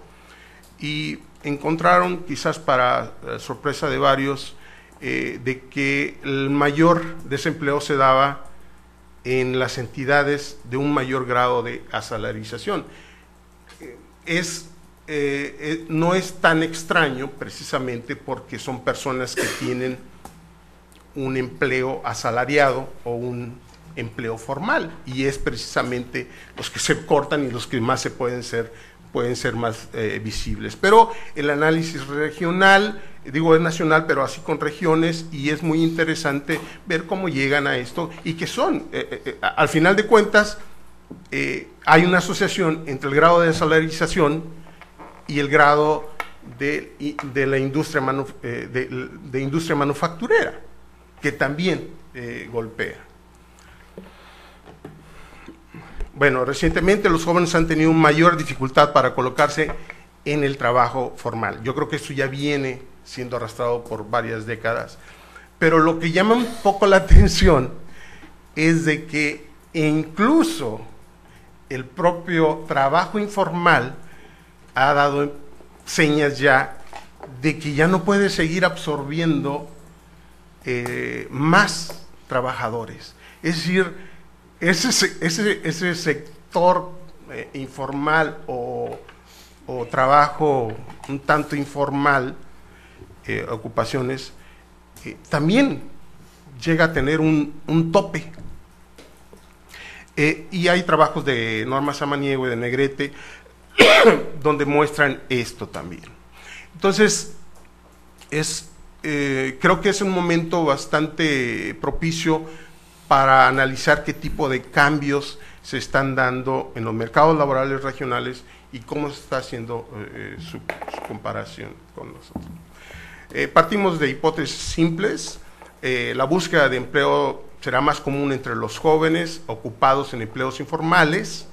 y encontraron, quizás para sorpresa de varios, de que el mayor desempleo se daba en las entidades de un mayor grado de asalarización. No es tan extraño precisamente porque son personas que tienen un empleo asalariado o un empleo formal, y es precisamente los que se cortan y los que más pueden ser más visibles. Pero el análisis regional, digo es nacional, pero así con regiones, y es muy interesante ver cómo llegan a esto y que son, al final de cuentas, hay una asociación entre el grado de asalarización y el grado de la industria de industria manufacturera, que también golpea. Bueno, recientemente los jóvenes han tenido mayor dificultad para colocarse en el trabajo formal. Yo creo que esto ya viene siendo arrastrado por varias décadas, pero lo que llama un poco la atención es de que incluso el propio trabajo informal ha dado señas ya de que ya no puede seguir absorbiendo más trabajadores. Es decir, ese sector informal o trabajo un tanto informal, ocupaciones, también llega a tener un tope. Y hay trabajos de Norma Samaniego y de Negrete donde muestran esto también. Entonces, creo que es un momento bastante propicio para analizar qué tipo de cambios se están dando en los mercados laborales regionales y cómo se está haciendo su comparación con nosotros. Partimos de hipótesis simples. La búsqueda de empleo será más común entre los jóvenes ocupados en empleos informales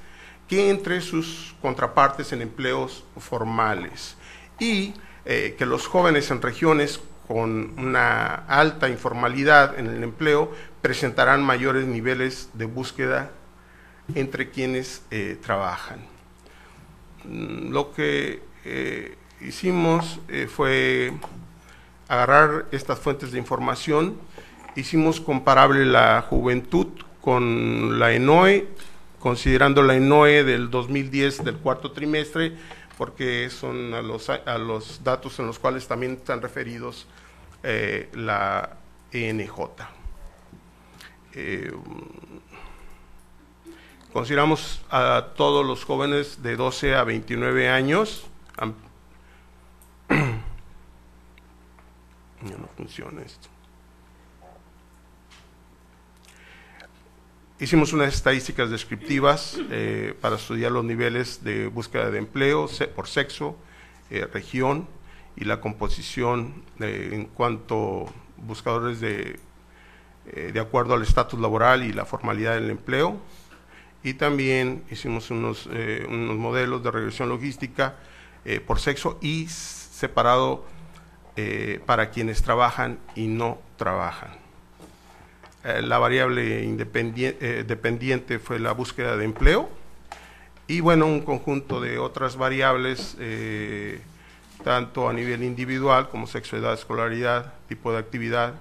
que entre sus contrapartes en empleos formales, y que los jóvenes en regiones con una alta informalidad en el empleo presentarán mayores niveles de búsqueda entre quienes trabajan. Lo que hicimos fue agarrar estas fuentes de información, hicimos comparable la juventud con la ENOE, considerando la ENOE del 2010 del cuarto trimestre, porque son a los datos en los cuales también están referidos la ENJ. Consideramos a todos los jóvenes de 12 a 29 años. Ya no funciona esto. Hicimos unas estadísticas descriptivas para estudiar los niveles de búsqueda de empleo por sexo, región y la composición en cuanto buscadores de acuerdo al estatus laboral y la formalidad del empleo. Y también hicimos unos modelos de regresión logística por sexo y separado para quienes trabajan y no trabajan. La variable dependiente fue la búsqueda de empleo y bueno, un conjunto de otras variables, tanto a nivel individual como sexo, edad, escolaridad, tipo de actividad,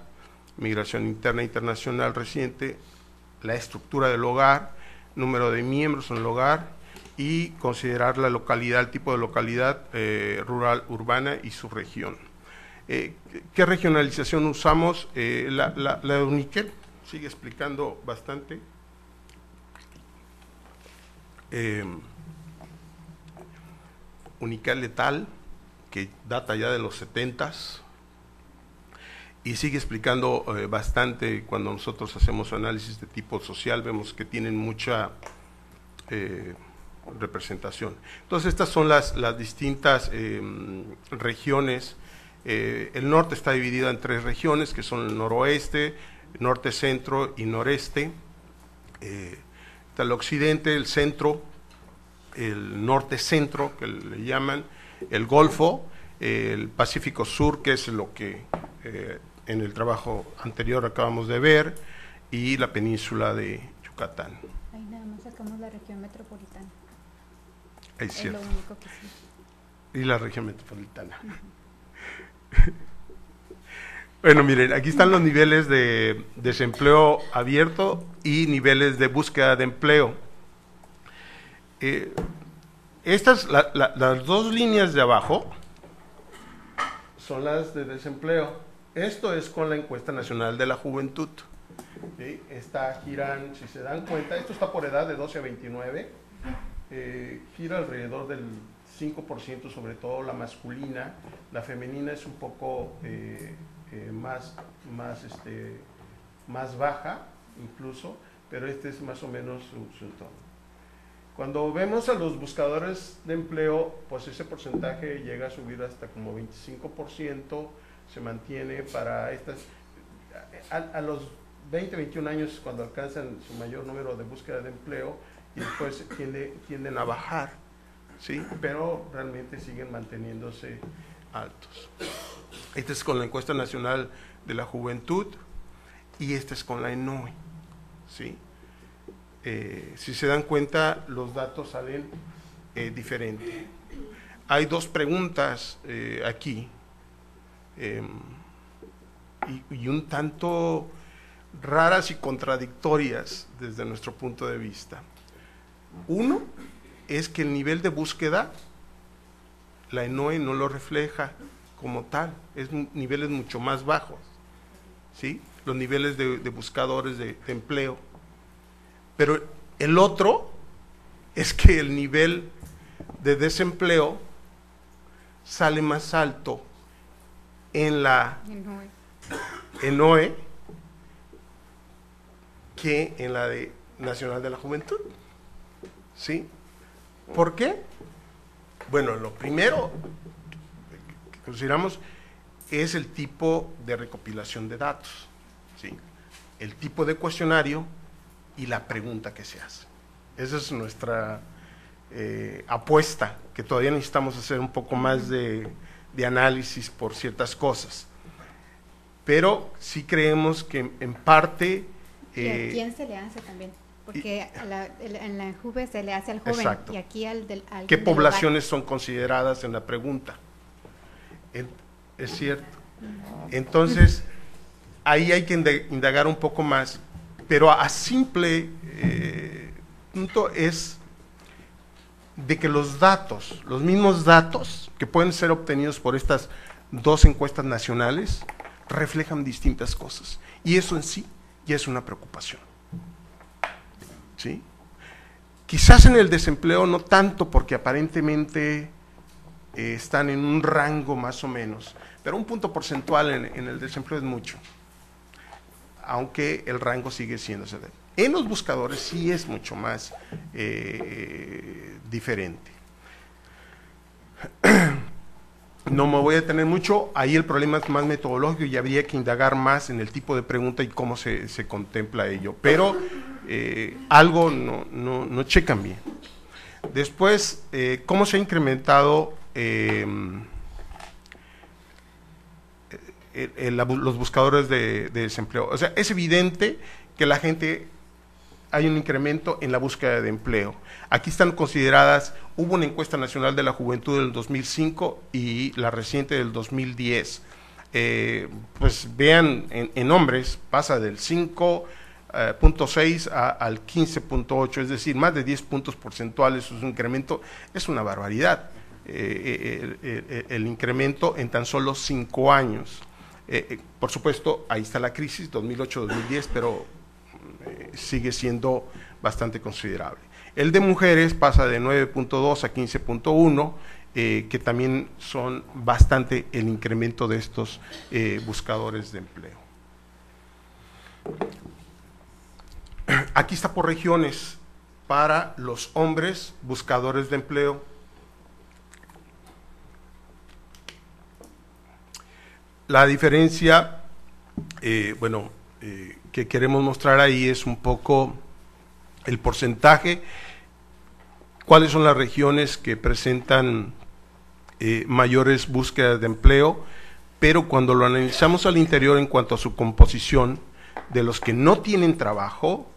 migración interna e internacional reciente, la estructura del hogar, número de miembros en el hogar y considerar la localidad, el tipo de localidad rural, urbana y su región. ¿Qué regionalización usamos? La de Uniquel sigue explicando bastante. Uniquel letal, que data ya de los 70s, y sigue explicando bastante. Cuando nosotros hacemos análisis de tipo social, vemos que tienen mucha representación. Entonces, estas son las distintas regiones. El norte está dividido en 3 regiones, que son el noroeste, norte, centro y noreste. Está el occidente, el centro, el norte-centro, que le llaman, el Golfo, el Pacífico Sur, que es lo que en el trabajo anterior acabamos de ver, y la península de Yucatán. Ahí nada más sacamos la región metropolitana. Es cierto. Lo único que sí. Y la región metropolitana. Bueno, miren, aquí están los niveles de desempleo abierto y niveles de búsqueda de empleo. Las 2 líneas de abajo son las de desempleo. Esto es con la encuesta nacional de la juventud. ¿Sí? Giran, si se dan cuenta, esto está por edad de 12 a 29, gira alrededor del 5%, sobre todo la masculina. La femenina es un poco más baja incluso, pero este es más o menos su entorno. Cuando vemos a los buscadores de empleo, pues ese porcentaje llega a subir hasta como 25%, se mantiene para estas, a los 20, 21 años, cuando alcanzan su mayor número de búsqueda de empleo, y después tienden a bajar, ¿sí? Pero realmente siguen manteniéndose altos. Este es con la encuesta nacional de la juventud y este es con la ENOE, ¿sí? Si se dan cuenta, los datos salen diferentes. Hay 2 preguntas aquí y un tanto raras y contradictorias desde nuestro punto de vista. Uno es que el nivel de búsqueda, la ENOE no lo refleja como tal, es niveles mucho más bajos, ¿sí? Los niveles de buscadores de empleo. Pero el otro es que el nivel de desempleo sale más alto en la ENOE que en la de Nacional de la Juventud, ¿sí? ¿Por qué? Bueno, lo primero que consideramos es el tipo de recopilación de datos, ¿sí? El tipo de cuestionario y la pregunta que se hace. Esa es nuestra apuesta, que todavía necesitamos hacer un poco más de análisis por ciertas cosas. Pero sí creemos que en parte... ¿Y a quién se le hace también? Porque en la JUVE se le hace al joven. Exacto. Y aquí al ¿Qué poblaciones son consideradas en la pregunta? Es cierto. Entonces, ahí hay que indagar un poco más, pero a simple punto es de que los datos, los mismos datos que pueden ser obtenidos por estas dos encuestas nacionales, reflejan distintas cosas. Y eso en sí ya es una preocupación. ¿Sí? Quizás en el desempleo no tanto, porque aparentemente están en un rango más o menos, pero un punto porcentual en el desempleo es mucho, aunque el rango sigue siendo ese. En los buscadores sí es mucho más diferente. No me voy a detener mucho, ahí el problema es más metodológico y habría que indagar más en el tipo de pregunta y cómo se contempla ello, pero algo no checan bien. Después, cómo se ha incrementado los buscadores de desempleo. O sea, es evidente que la gente, hay un incremento en la búsqueda de empleo. Aquí están consideradas, hubo una encuesta nacional de la juventud del 2005 y la reciente del 2010. Pues vean, en hombres pasa del 5.6 al 15.8, es decir, más de 10 puntos porcentuales, es un incremento, es una barbaridad. El incremento en tan solo 5 años. Por supuesto, ahí está la crisis, 2008-2010, pero sigue siendo bastante considerable. El de mujeres pasa de 9.2 a 15.1, que también son bastante el incremento de estos buscadores de empleo. Aquí está por regiones para los hombres buscadores de empleo. La diferencia, que queremos mostrar ahí es un poco el porcentaje, cuáles son las regiones que presentan mayores búsquedas de empleo, pero cuando lo analizamos al interior en cuanto a su composición, de los que no tienen trabajo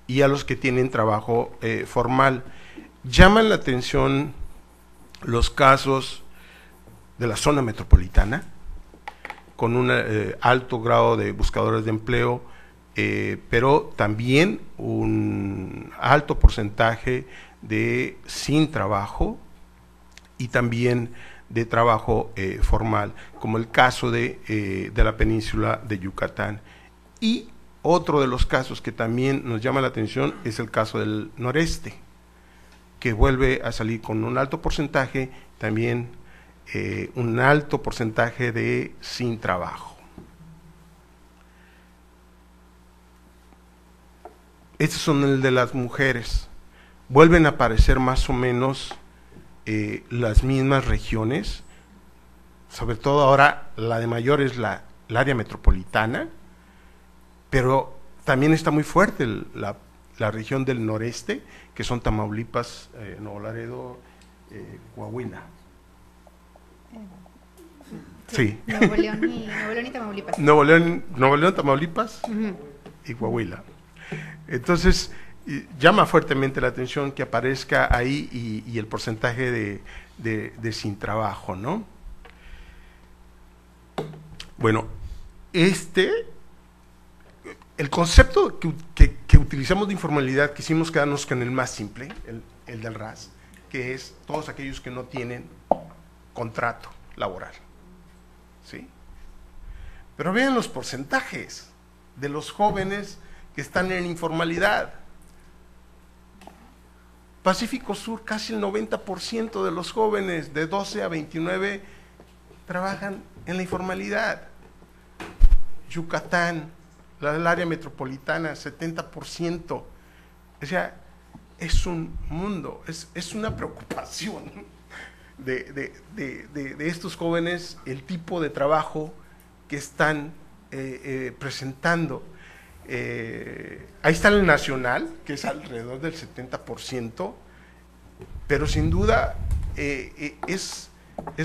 y a los que tienen trabajo formal. Llaman la atención los casos de la zona metropolitana, con un alto grado de buscadores de empleo, pero también un alto porcentaje de sin trabajo y también de trabajo formal, como el caso de la península de Yucatán. Y otro de los casos que también nos llama la atención es el caso del noreste, que vuelve a salir con un alto porcentaje, también un alto porcentaje de sin trabajo. Estos son el de las mujeres. Vuelven a aparecer más o menos las mismas regiones, sobre todo ahora la de mayor es el área metropolitana, pero también está muy fuerte la región del noreste, que son Tamaulipas, Nuevo Laredo, Coahuila. Sí. Nuevo León y Tamaulipas. Nuevo León, Tamaulipas y Coahuila. Entonces, llama fuertemente la atención que aparezca ahí y el porcentaje de sin trabajo, ¿no? Bueno, el concepto que utilizamos de informalidad, quisimos quedarnos con el más simple, el del RAS, que es todos aquellos que no tienen contrato laboral, ¿sí? Pero vean los porcentajes de los jóvenes que están en informalidad. Pacífico Sur, casi el 90% de los jóvenes de 12 a 29 trabajan en la informalidad. Yucatán, el área metropolitana, 70%. O sea, es un mundo, es una preocupación de estos jóvenes, el tipo de trabajo que están presentando. Ahí está el nacional, que es alrededor del 70%, pero sin duda es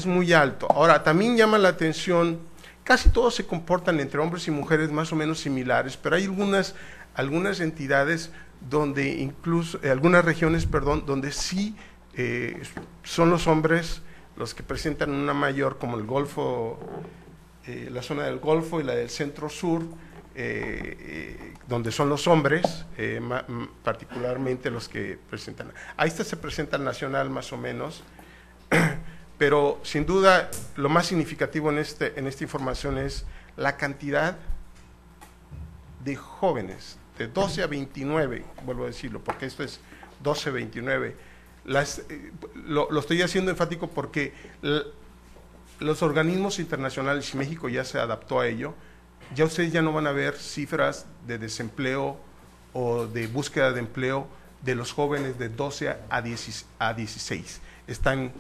muy alto. Ahora, también llama la atención, casi todos se comportan entre hombres y mujeres más o menos similares, pero hay algunas entidades donde incluso, algunas regiones, perdón, donde sí son los hombres los que presentan una mayor, como el Golfo, la zona del Golfo y la del Centro-Sur, donde son los hombres, particularmente los que presentan. Ahí se presenta el nacional más o menos, pero sin duda lo más significativo en esta información es la cantidad de jóvenes, de 12 a 29, vuelvo a decirlo, porque esto es 12 a 29. Lo estoy haciendo enfático porque los organismos internacionales, y México ya se adaptó a ello, ya ustedes ya no van a ver cifras de desempleo o de búsqueda de empleo de los jóvenes de 12 a 16. Están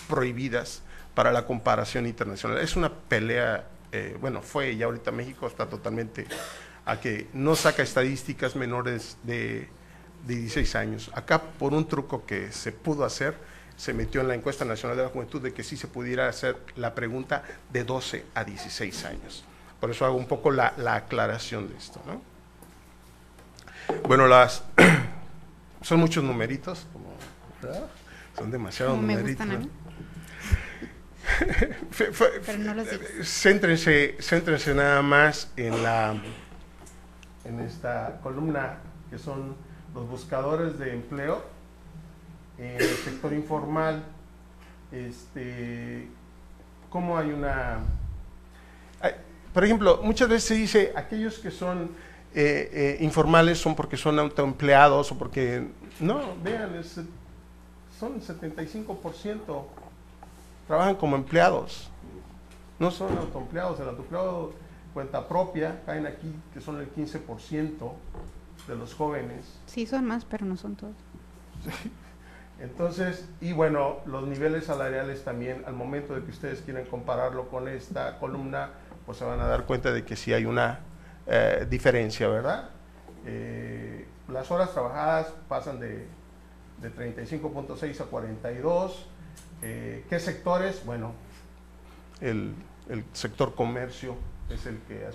prohibidas para la comparación internacional. Es una pelea, bueno, fue, ya ahorita México está totalmente a que no saca estadísticas menores de 16 años. Acá, por un truco que se pudo hacer, se metió en la encuesta nacional de la juventud de que sí se pudiera hacer la pregunta de 12 a 16 años. Por eso hago un poco la aclaración de esto, ¿no? Bueno, son muchos numeritos, ¿verdad? Son demasiados numeritos. Me gustan a mí. Pero no los digo. Céntrense nada más en esta columna que son los buscadores de empleo en el sector informal. ¿Cómo hay una? Por ejemplo, muchas veces se dice aquellos que son informales son porque son autoempleados o porque no, vean, son 75% trabajan como empleados, no son autoempleados. El autoempleado cuenta propia caen aquí, que son el 15% de los jóvenes. Sí, son más, pero no son todos. Entonces, y bueno, los niveles salariales también, al momento de que ustedes quieran compararlo con esta columna, pues se van a dar cuenta de que sí hay una diferencia, ¿verdad? Las horas trabajadas pasan de 35.6 a 42. ¿Qué sectores? Bueno, el sector comercio es el que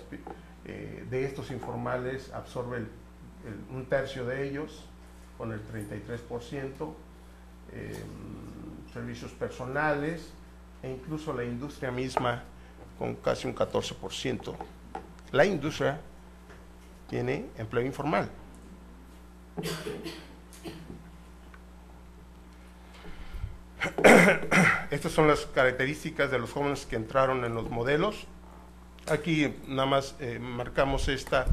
de estos informales absorbe un tercio de ellos, con el 33%, servicios personales e incluso la industria misma con casi un 14%. La industria tiene empleo informal. Estas son las características de los jóvenes que entraron en los modelos. Aquí nada más marcamos esta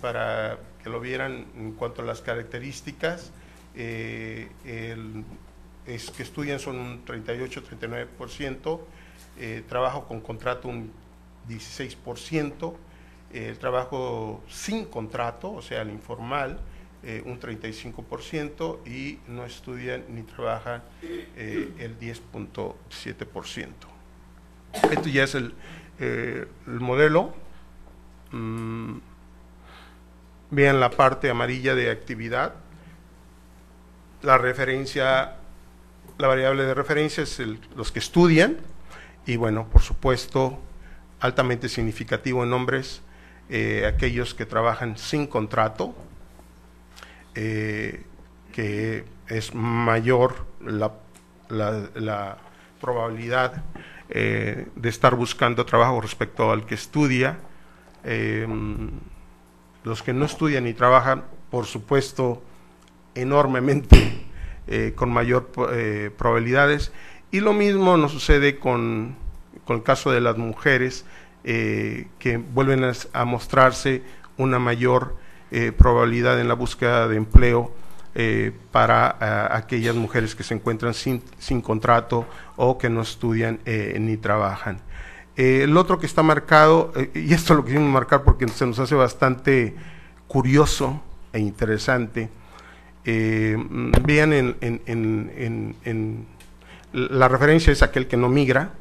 para que lo vieran en cuanto a las características. Es que estudian son un 38-39%, trabajo con contrato un 16%, el trabajo sin contrato, o sea, el informal, un 35%, y no estudian ni trabajan el 10.7%. Esto ya es el modelo. Vean la parte amarilla de actividad. La referencia, la variable de referencia es los que estudian, y bueno, por supuesto, altamente significativo en hombres, aquellos que trabajan sin contrato, que es mayor la probabilidad de estar buscando trabajo respecto al que estudia. Los que no estudian y trabajan, por supuesto, enormemente, con mayor probabilidades, y lo mismo nos sucede con el caso de las mujeres, que vuelven a mostrarse una mayor probabilidad en la búsqueda de empleo para aquellas mujeres que se encuentran sin contrato o que no estudian ni trabajan. El otro que está marcado, y esto lo quisimos marcar porque se nos hace bastante curioso e interesante. Vean en la referencia es aquel que no migra,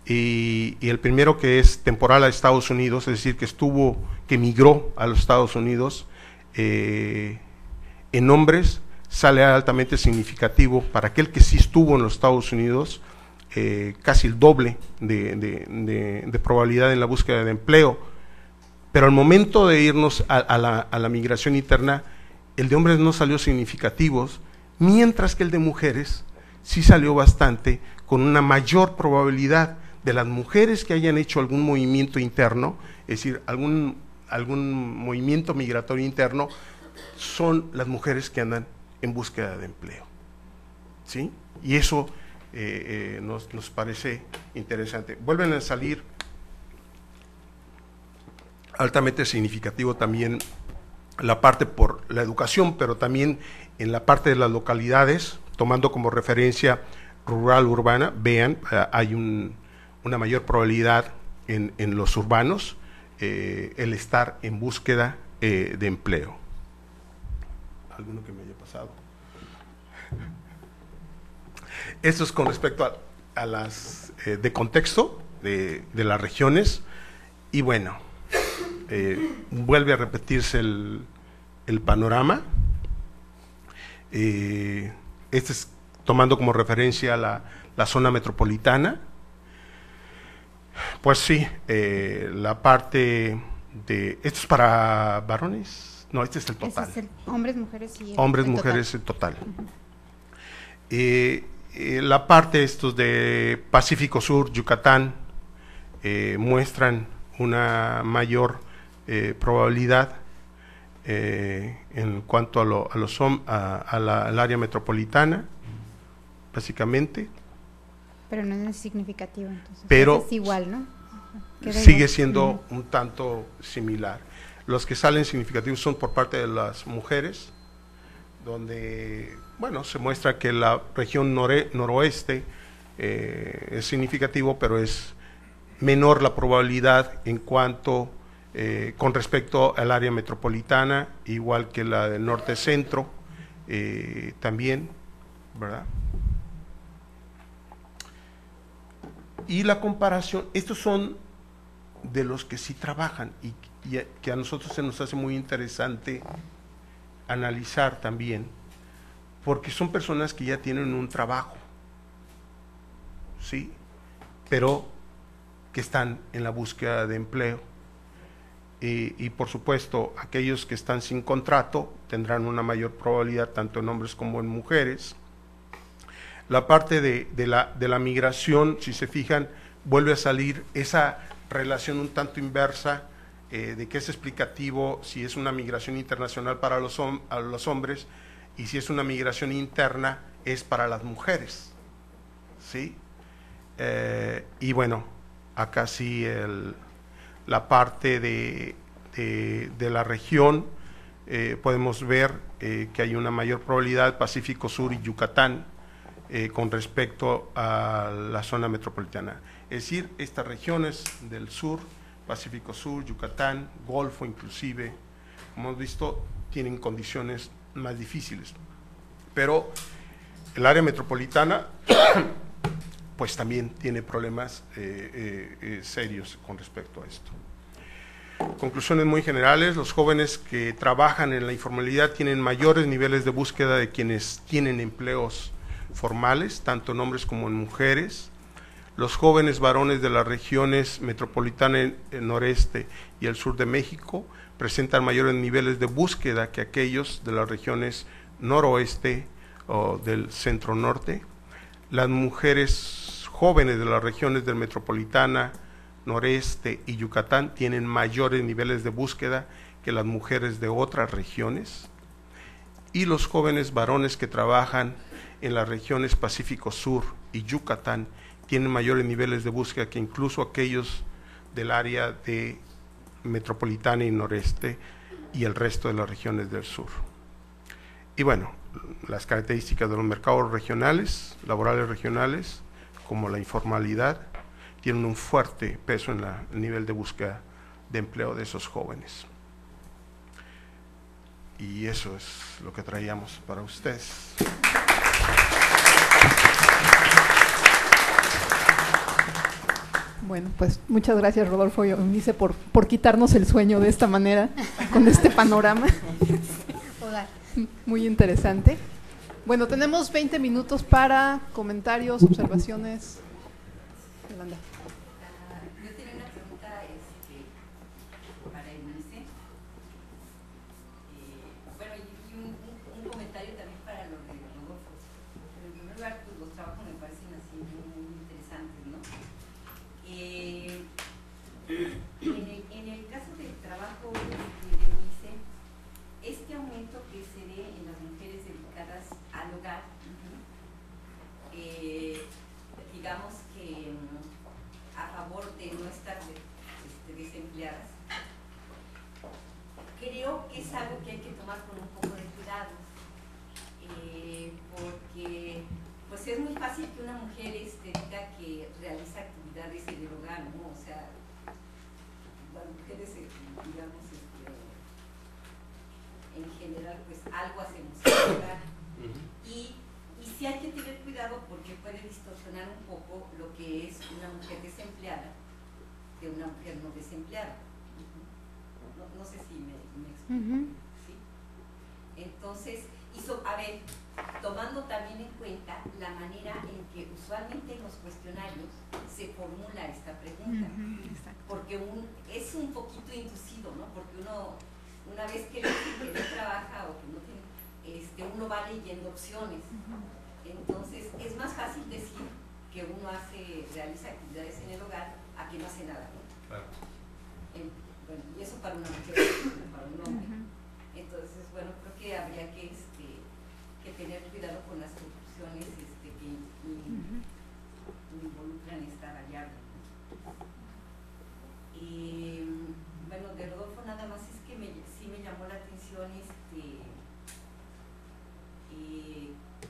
y el primero que es temporal a Estados Unidos, es decir, que migró a los Estados Unidos, en hombres sale altamente significativo. Para aquel que sí estuvo en los Estados Unidos, casi el doble de probabilidad en la búsqueda de empleo. Pero al momento de irnos a la migración interna, el de hombres no salió significativos, mientras que el de mujeres sí salió bastante, con una mayor probabilidad de las mujeres que hayan hecho algún movimiento interno, es decir, algún movimiento migratorio interno, son las mujeres que andan en búsqueda de empleo, ¿sí? Y eso nos parece interesante. Vuelven a salir altamente significativo también la parte por la educación, pero también en la parte de las localidades, tomando como referencia rural, urbana, vean, hay una mayor probabilidad en los urbanos, el estar en búsqueda de empleo. ¿Alguno que me haya pasado? Esto es con respecto a las de contexto de las regiones, y bueno, vuelve a repetirse el panorama. Este es tomando como referencia la zona metropolitana. Pues sí, la parte de... ¿Esto es para varones? No, este es el total. Ese es hombres, mujeres y hombres, mujeres, el total. La parte estos de Pacífico Sur, Yucatán, muestran una mayor probabilidad en cuanto al área metropolitana, básicamente. Pero no es significativo, entonces. Pero es igual, ¿no? Sigue siendo un tanto similar. Los que salen significativos son por parte de las mujeres, donde, bueno, se muestra que la región noroeste es significativo, pero es menor la probabilidad en cuanto con respecto al área metropolitana, igual que la del norte-centro, también, ¿verdad? Y la comparación, estos son de los que sí trabajan y que a nosotros se nos hace muy interesante analizar también, porque son personas que ya tienen un trabajo, ¿sí? Pero que están en la búsqueda de empleo. Y por supuesto, aquellos que están sin contrato tendrán una mayor probabilidad tanto en hombres como en mujeres. La parte de la migración, si se fijan, vuelve a salir esa relación un tanto inversa, de que es explicativo si es una migración internacional para los hombres y si es una migración interna es para las mujeres, ¿sí? Y bueno, acá sí la parte de la región, podemos ver que hay una mayor probabilidad Pacífico Sur y Yucatán con respecto a la zona metropolitana. Es decir, estas regiones del sur, Pacífico Sur, Yucatán, Golfo inclusive, como hemos visto, tienen condiciones más difíciles. Pero el área metropolitana pues también tiene problemas serios con respecto a esto. Conclusiones muy generales: los jóvenes que trabajan en la informalidad tienen mayores niveles de búsqueda de quienes tienen empleos formales, tanto en hombres como en mujeres. Los jóvenes varones de las regiones metropolitana, el noreste y el sur de México presentan mayores niveles de búsqueda que aquellos de las regiones noroeste o del centro norte. Las mujeres jóvenes de las regiones del metropolitana, noreste y Yucatán tienen mayores niveles de búsqueda que las mujeres de otras regiones. Y los jóvenes varones que trabajan en las regiones Pacífico Sur y Yucatán tienen mayores niveles de búsqueda que incluso aquellos del área de metropolitana y noreste y el resto de las regiones del sur. Y bueno, las características de los mercados regionales, laborales regionales, como la informalidad, tienen un fuerte peso en el nivel de búsqueda de empleo de esos jóvenes. Y eso es lo que traíamos para ustedes. Bueno, pues muchas gracias, Rodolfo y Eunice, por quitarnos el sueño de esta manera, con este panorama. Muy interesante. Bueno, tenemos 20 minutos para comentarios, observaciones. Yolanda. Yo tenía una pregunta para Eunice. Bueno, y un comentario también para lo de Rodolfo. En primer lugar, pues, los no estar desempleadas, creo que es algo que hay que tomar con un poco de cuidado, porque pues es muy fácil que una mujer diga que realiza actividades en el hogar, ¿no? O sea, las mujeres, digamos, en general, pues algo hacemos en el hogar. Y sí hay que tener cuidado porque puede distorsionar un poco lo que es una mujer desempleada de una mujer no desempleada. No sé si me explico. ¿Sí? Entonces, a ver, tomando también en cuenta la manera en que usualmente en los cuestionarios se formula esta pregunta, porque es un poquito inducido, ¿no? Porque una vez que no trabaja o que no tiene, uno va leyendo opciones. Entonces, es más fácil decir que uno realiza actividades en el hogar a que no hace nada, ¿no? Claro. Bueno, y eso para una mujer, para un hombre. Entonces, bueno, creo que habría que tener cuidado con las conclusiones que involucran esta variable. Bueno, de Rodolfo nada más es que sí me llamó la atención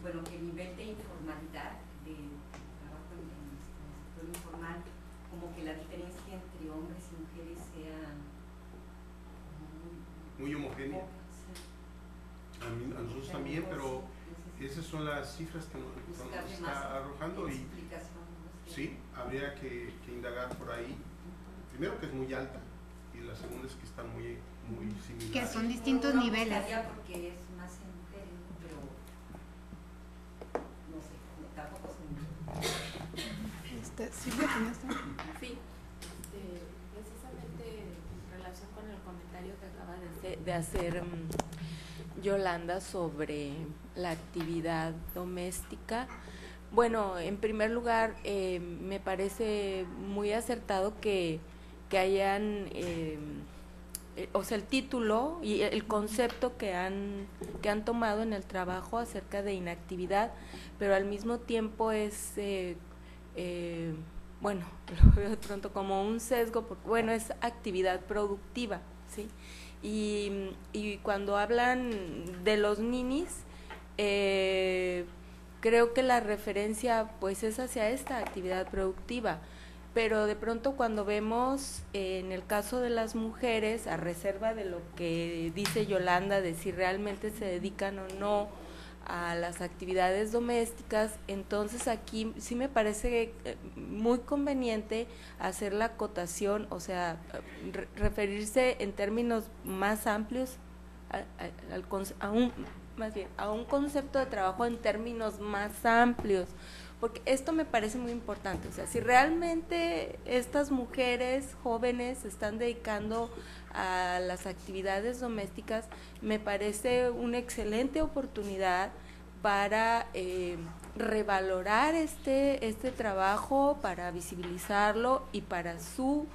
bueno, que el nivel de informalidad, de trabajo en el sector informal, como que la diferencia entre hombres y mujeres sea muy homogénea. Sí. A nosotros también, pero esas son las cifras que nos está arrojando y sí, habría que indagar por ahí. Primero que es muy alta y la segunda es que están muy similares. Que son distintos niveles. Porque es más en mujeres, ¿no? Pero no sé, tampoco son Silvia, ¿tenías algo? Sí, precisamente en relación con el comentario que acaba de hacer Yolanda sobre la actividad doméstica. Bueno, en primer lugar, me parece muy acertado que hayan, o sea, el título y el concepto que han tomado en el trabajo acerca de inactividad, pero al mismo tiempo es, bueno, lo veo de pronto como un sesgo, porque bueno, es actividad productiva, ¿sí? Y cuando hablan de los ninis, creo que la referencia pues es hacia esta actividad productiva, pero de pronto cuando vemos en el caso de las mujeres, a reserva de lo que dice Yolanda, de si realmente se dedican o no a las actividades domésticas, entonces aquí sí me parece muy conveniente hacer la acotación, o sea, referirse en términos más amplios a un concepto de trabajo en términos más amplios, porque esto me parece muy importante. O sea, si realmente estas mujeres jóvenes se están dedicando a las actividades domésticas, me parece una excelente oportunidad para revalorar este trabajo, para visibilizarlo y para su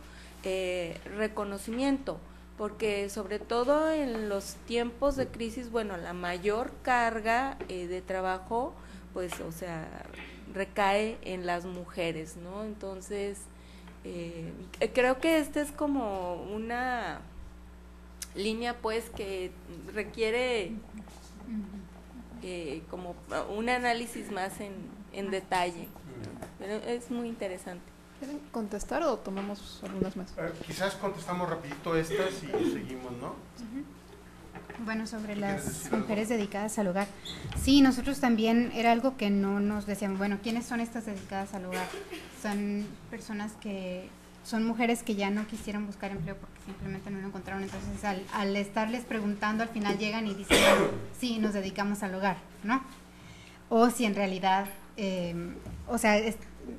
reconocimiento, porque sobre todo en los tiempos de crisis, bueno, la mayor carga de trabajo, pues, o sea, recae en las mujeres, ¿no? Entonces, creo que esta es como una línea, pues, que requiere como un análisis más en detalle, pero es muy interesante. ¿Quieren contestar o tomamos algunas más? Quizás contestamos rapidito estas y seguimos, ¿no? Bueno, sobre ¿Quieres las decir algo? mujeres dedicadas al hogar. Sí, nosotros también era algo que no nos decían, bueno, ¿quiénes son estas dedicadas al hogar? Son personas que son mujeres que ya no quisieron buscar empleo porque simplemente no lo encontraron. Entonces, al estarles preguntando, al final llegan y dicen, sí, nos dedicamos al hogar, ¿no? O si en realidad, o sea,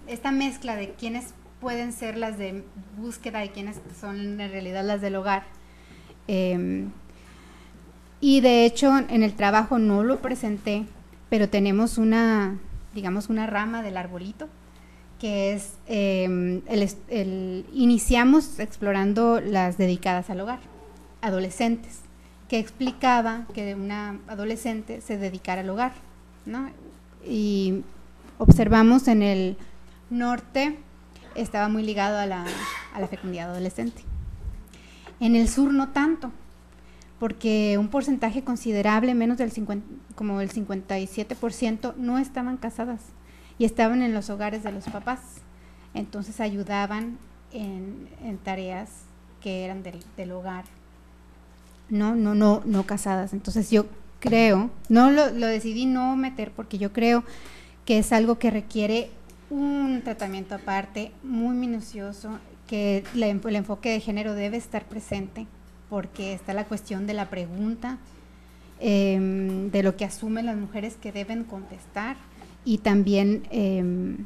esta mezcla de quiénes pueden ser las de búsqueda y quiénes son en realidad las del hogar. Y de hecho, en el trabajo no lo presenté, pero tenemos digamos, una rama del arbolito, que es, iniciamos explorando las dedicadas al hogar, adolescentes, que explicaba que una adolescente se dedicara al hogar, ¿no? Y observamos en el norte estaba muy ligado a la fecundidad adolescente. En el sur no tanto, porque un porcentaje considerable, menos del 50, como el 57%, no estaban casadas y estaban en los hogares de los papás. Entonces ayudaban en tareas que eran del hogar, no casadas. Entonces yo creo, lo decidí no meter porque yo creo que es algo que requiere un tratamiento aparte, muy minucioso, que el enfoque de género debe estar presente, porque está la cuestión de la pregunta, de lo que asumen las mujeres que deben contestar, y también,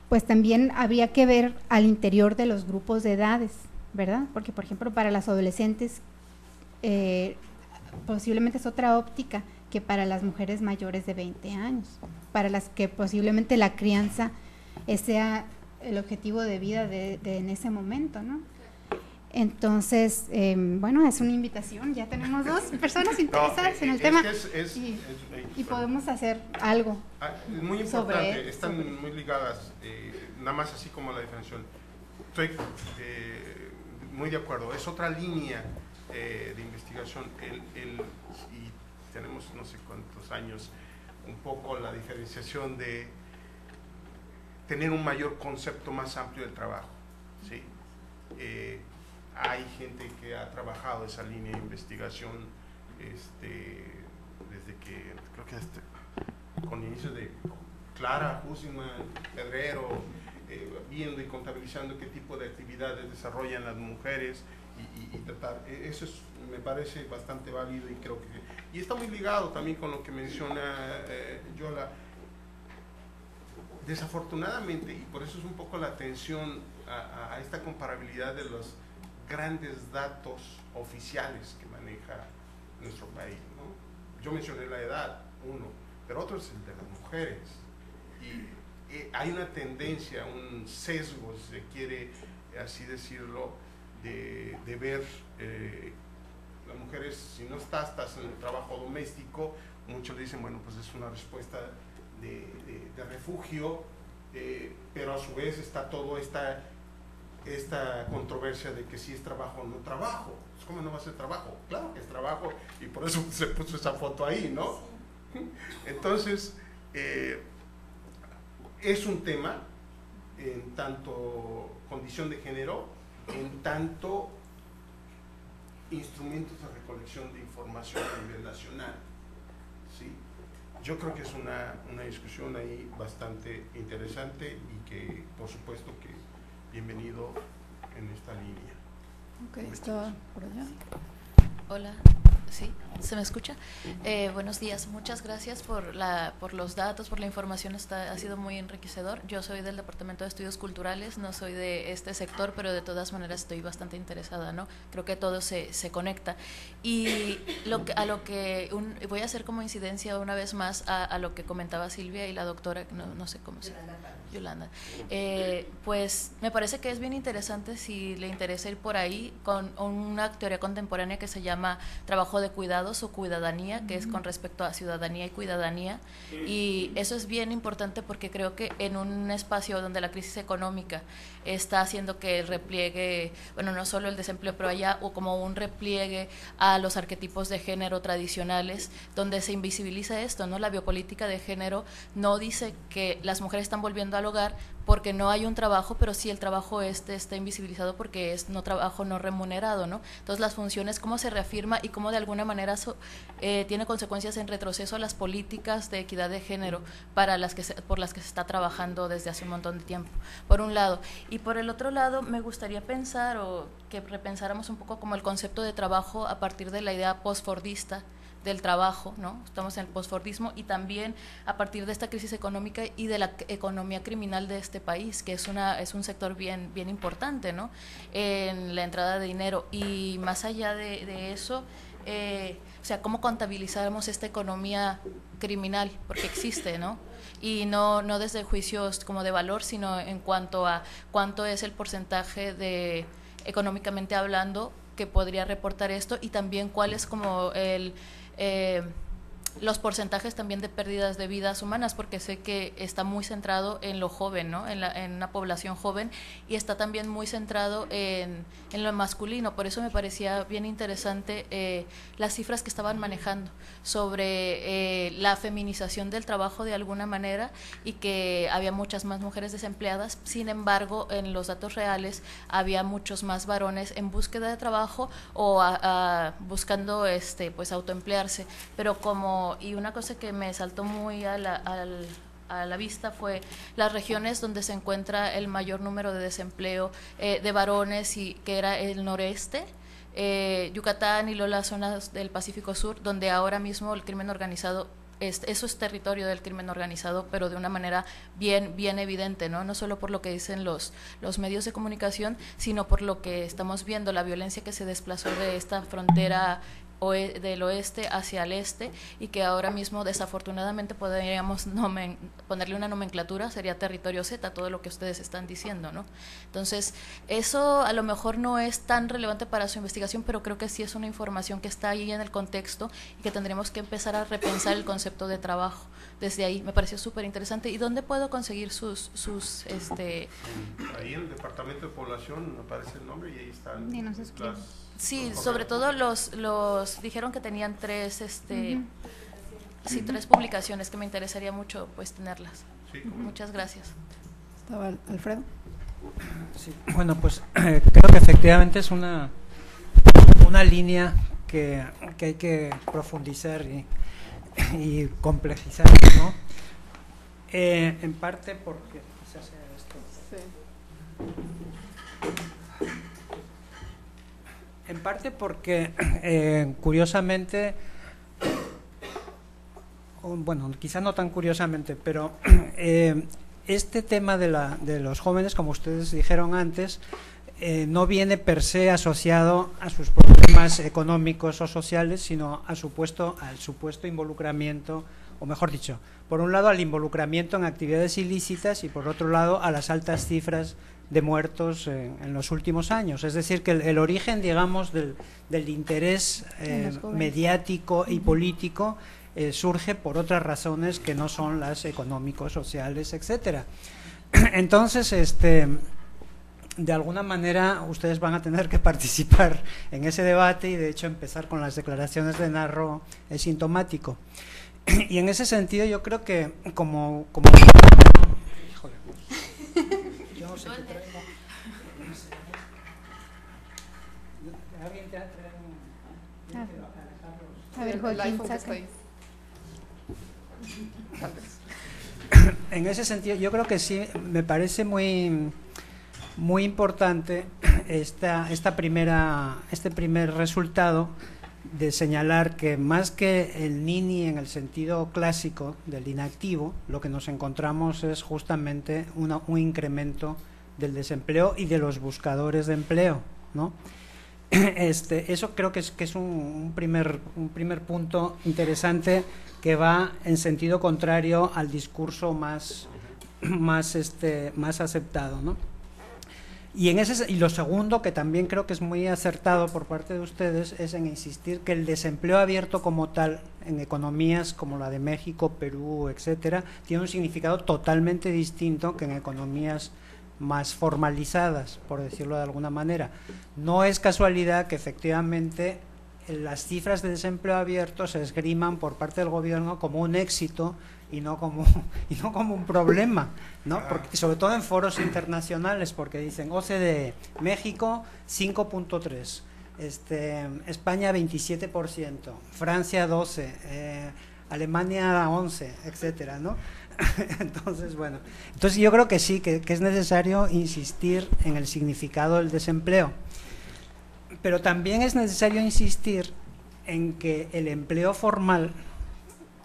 pues también habría que ver al interior de los grupos de edades, ¿verdad? Porque, por ejemplo, para las adolescentes, posiblemente es otra óptica que para las mujeres mayores de 20 años, para las que posiblemente la crianza sea el objetivo de vida de en ese momento, ¿no? Entonces, bueno, es una invitación, ya tenemos dos personas interesadas en el tema y podemos hacer algo. Es muy importante, están muy ligadas, nada más así como la definición. Estoy muy de acuerdo, es otra línea de investigación, y tenemos no sé cuántos años, un poco la diferenciación de tener un mayor concepto más amplio del trabajo, ¿sí? Hay gente que ha trabajado esa línea de investigación desde que, creo que con inicios de Clara Husman, Pedrero, viendo y contabilizando qué tipo de actividades desarrollan las mujeres y tratar, eso me parece bastante válido y creo que, y está muy ligado también con lo que menciona Yola. Desafortunadamente, y por eso es un poco la atención a esta comparabilidad de los grandes datos oficiales que maneja nuestro país, ¿no? Yo mencioné la edad, uno, pero otro es el de las mujeres, y hay una tendencia, un sesgo, si se quiere así decirlo, de ver las mujeres, si no estás en el trabajo doméstico, muchos dicen, bueno, pues es una respuesta de refugio, pero a su vez está toda esta controversia de que si es trabajo o no trabajo. ¿Cómo no va a ser trabajo? Claro que es trabajo, y por eso se puso esa foto ahí, ¿no? Entonces, es un tema en tanto condición de género, en tanto instrumentos de recolección de información a nivel nacional, ¿sí? Yo creo que es una discusión ahí bastante interesante y que, por supuesto, que bienvenido en esta línea. Ok, estaba por allá. Hola, sí, ¿se me escucha? Buenos días, muchas gracias por los datos, por la información, ha sido muy enriquecedor. Yo soy del Departamento de Estudios Culturales, no soy de este sector, pero de todas maneras estoy bastante interesada, ¿no? Creo que todo se conecta. Y voy a hacer como incidencia una vez más a lo que comentaba Silvia y la doctora, no sé cómo se llama. Yolanda. Pues me parece que es bien interesante, si le interesa ir por ahí, con una teoría contemporánea que se llama trabajo de cuidados o cuidadanía, que es con respecto a ciudadanía y cuidadanía, y eso es bien importante porque creo que en un espacio donde la crisis económica está haciendo que el repliegue, bueno, no solo el desempleo, pero allá o como un repliegue a los arquetipos de género tradicionales, donde se invisibiliza esto, ¿no? La biopolítica de género no dice que las mujeres están volviendo al hogar porque no hay un trabajo, pero sí el trabajo está invisibilizado porque es trabajo no remunerado, ¿no? Entonces las funciones, cómo se reafirma y cómo de alguna manera tiene consecuencias en retroceso a las políticas de equidad de género por las que se está trabajando desde hace un montón de tiempo, por un lado. Y por el otro lado, me gustaría pensar o que repensáramos un poco como el concepto de trabajo a partir de la idea postfordista del trabajo, ¿no? Estamos en el postfordismo, y también a partir de esta crisis económica y de la economía criminal de este país, que es un sector bien importante, ¿no? En la entrada de dinero. Y más allá de eso, o sea, cómo contabilizamos esta economía criminal, porque existe, ¿no? Y no desde juicios como de valor, sino en cuanto a cuánto es el porcentaje de, económicamente hablando, que podría reportar esto, y también cuál es como los porcentajes también de pérdidas de vidas humanas, porque sé que está muy centrado en lo joven, ¿no? En una población joven, y está también muy centrado en lo masculino. Por eso me parecía bien interesante las cifras que estaban manejando sobre la feminización del trabajo de alguna manera, y que había muchas más mujeres desempleadas. Sin embargo, en los datos reales había muchos más varones en búsqueda de trabajo o buscando pues autoemplearse. Pero y una cosa que me saltó muy a la vista fue las regiones donde se encuentra el mayor número de desempleo de varones, y que era el noreste, Yucatán y las zonas del Pacífico Sur, donde ahora mismo el crimen organizado, eso es territorio del crimen organizado, pero de una manera bien evidente, ¿no? No solo por lo que dicen los medios de comunicación, sino por lo que estamos viendo, la violencia que se desplazó de esta frontera del oeste hacia el este, y que ahora mismo desafortunadamente podríamos ponerle una nomenclatura, sería territorio Z, todo lo que ustedes están diciendo, ¿no? Entonces, eso a lo mejor no es tan relevante para su investigación, pero creo que sí es una información que está ahí en el contexto, y que tendremos que empezar a repensar el concepto de trabajo desde ahí. Me pareció súper interesante. ¿Y dónde puedo conseguir sus Ahí en el Departamento de Población aparece el nombre y ahí están Y nos escriben. Sí, sobre todo los dijeron que tenían tres publicaciones, que me interesaría mucho pues tenerlas. Sí, muchas gracias. ¿Estaba Alfredo? Sí, bueno, pues creo que efectivamente es una línea que hay que profundizar y complejizar, ¿no? En parte porque se hace esto. Sí. En parte porque, curiosamente, bueno, quizá no tan curiosamente, pero este tema de los jóvenes, como ustedes dijeron antes, no viene per se asociado a sus problemas económicos o sociales, sino al supuesto involucramiento, o mejor dicho, por un lado al involucramiento en actividades ilícitas, y por otro lado a las altas cifras de muertos en los últimos años. Es decir, que el origen, digamos, del interés mediático y político surge por otras razones que no son las económicos, sociales, etcétera. Entonces, de alguna manera ustedes van a tener que participar en ese debate, y de hecho empezar con las declaraciones de Narro es sintomático. Y en ese sentido yo creo que como híjole, yo no sé qué traigo. ¿Alguien te trae A ver, el Joaquín, iPhone que saca. está ahí. Tal vez. En ese sentido yo creo que sí, me parece muy importante este primer resultado de señalar que más que el Nini en el sentido clásico del inactivo, lo que nos encontramos es justamente un incremento del desempleo y de los buscadores de empleo, ¿no? Eso creo que es un primer punto interesante, que va en sentido contrario al discurso más aceptado, ¿no? Y lo segundo, que también creo que es muy acertado por parte de ustedes, es en insistir que el desempleo abierto como tal, en economías como la de México, Perú, etcétera, tiene un significado totalmente distinto que en economías más formalizadas, por decirlo de alguna manera. No es casualidad que efectivamente las cifras de desempleo abierto se esgriman por parte del gobierno como un éxito y no como un problema, ¿no? Porque, sobre todo en foros internacionales, porque dicen OCDE, México 5.3, España 27%, Francia 12%, Alemania 11%, etcétera, ¿no? Entonces, bueno, yo creo que sí, que es necesario insistir en el significado del desempleo, pero también es necesario insistir en que el empleo formal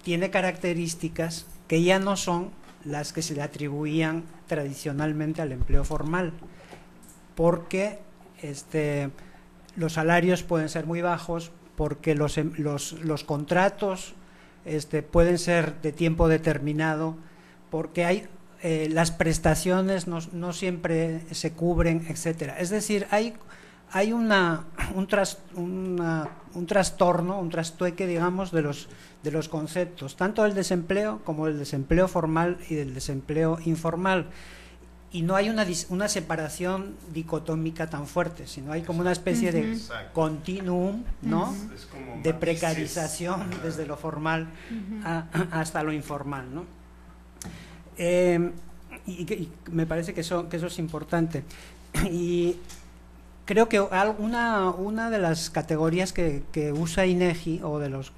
tiene características que ya no son las que se le atribuían tradicionalmente al empleo formal, porque los salarios pueden ser muy bajos, porque los contratos pueden ser de tiempo determinado, porque hay las prestaciones no siempre se cubren, etcétera. Es decir, hay una un trastorno, un trastueque, digamos, de los conceptos, tanto del desempleo como del desempleo formal y del desempleo informal. Y no hay una separación dicotómica tan fuerte, sino hay como una especie de continuum, ¿no? De precarización desde lo formal hasta lo informal, ¿no? Y me parece que eso es importante. Y creo que una de las categorías que usa INEGI, o de los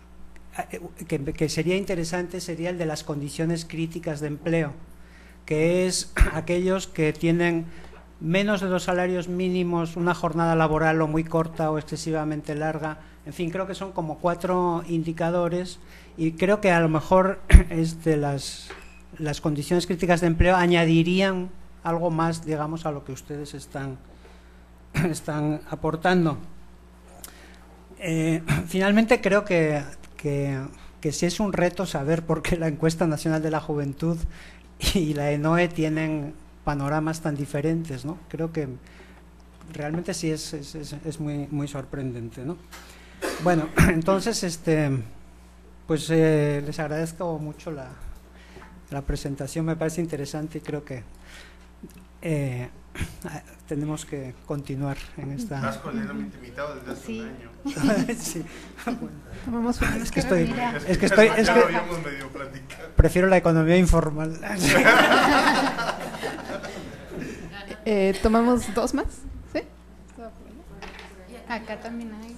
que sería interesante, sería el de las condiciones críticas de empleo, que es aquellos que tienen menos de 2 salarios mínimos, una jornada laboral o muy corta o excesivamente larga. En fin, creo que son como 4 indicadores, y creo que a lo mejor las condiciones críticas de empleo añadirían algo más, digamos, a lo que ustedes están aportando. Finalmente, creo que sí es un reto saber por qué la Encuesta Nacional de la Juventud y la ENOE tienen panoramas tan diferentes, ¿no? Creo que realmente sí es muy sorprendente, ¿no? Bueno, entonces, pues les agradezco mucho la presentación, me parece interesante, y creo que tenemos que continuar en esta... Estás con el invitado desde hace un año. Sí. Tomamos Es que estoy ya lo habíamos medio platicado. prefiero la economía informal. ¿Tomamos 2 más? ¿Sí? Acá también hay.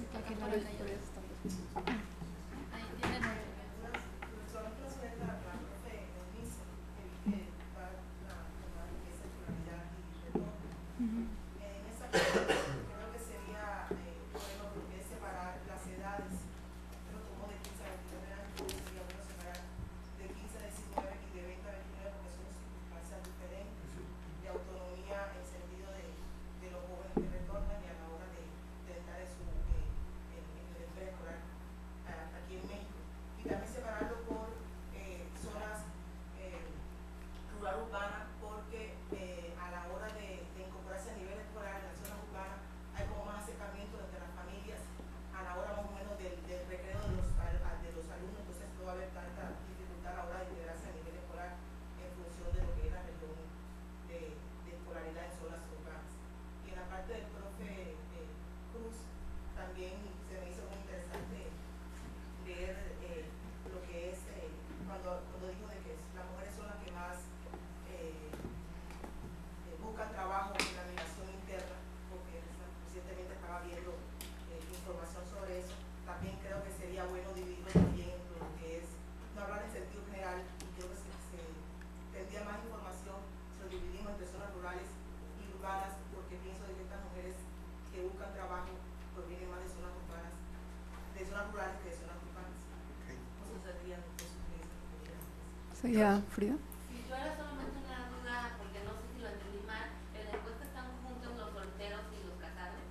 ¿Sería Frida? Si yo era solamente una duda, porque no sé si lo entendí mal, ¿en la encuesta están juntos los solteros y los casados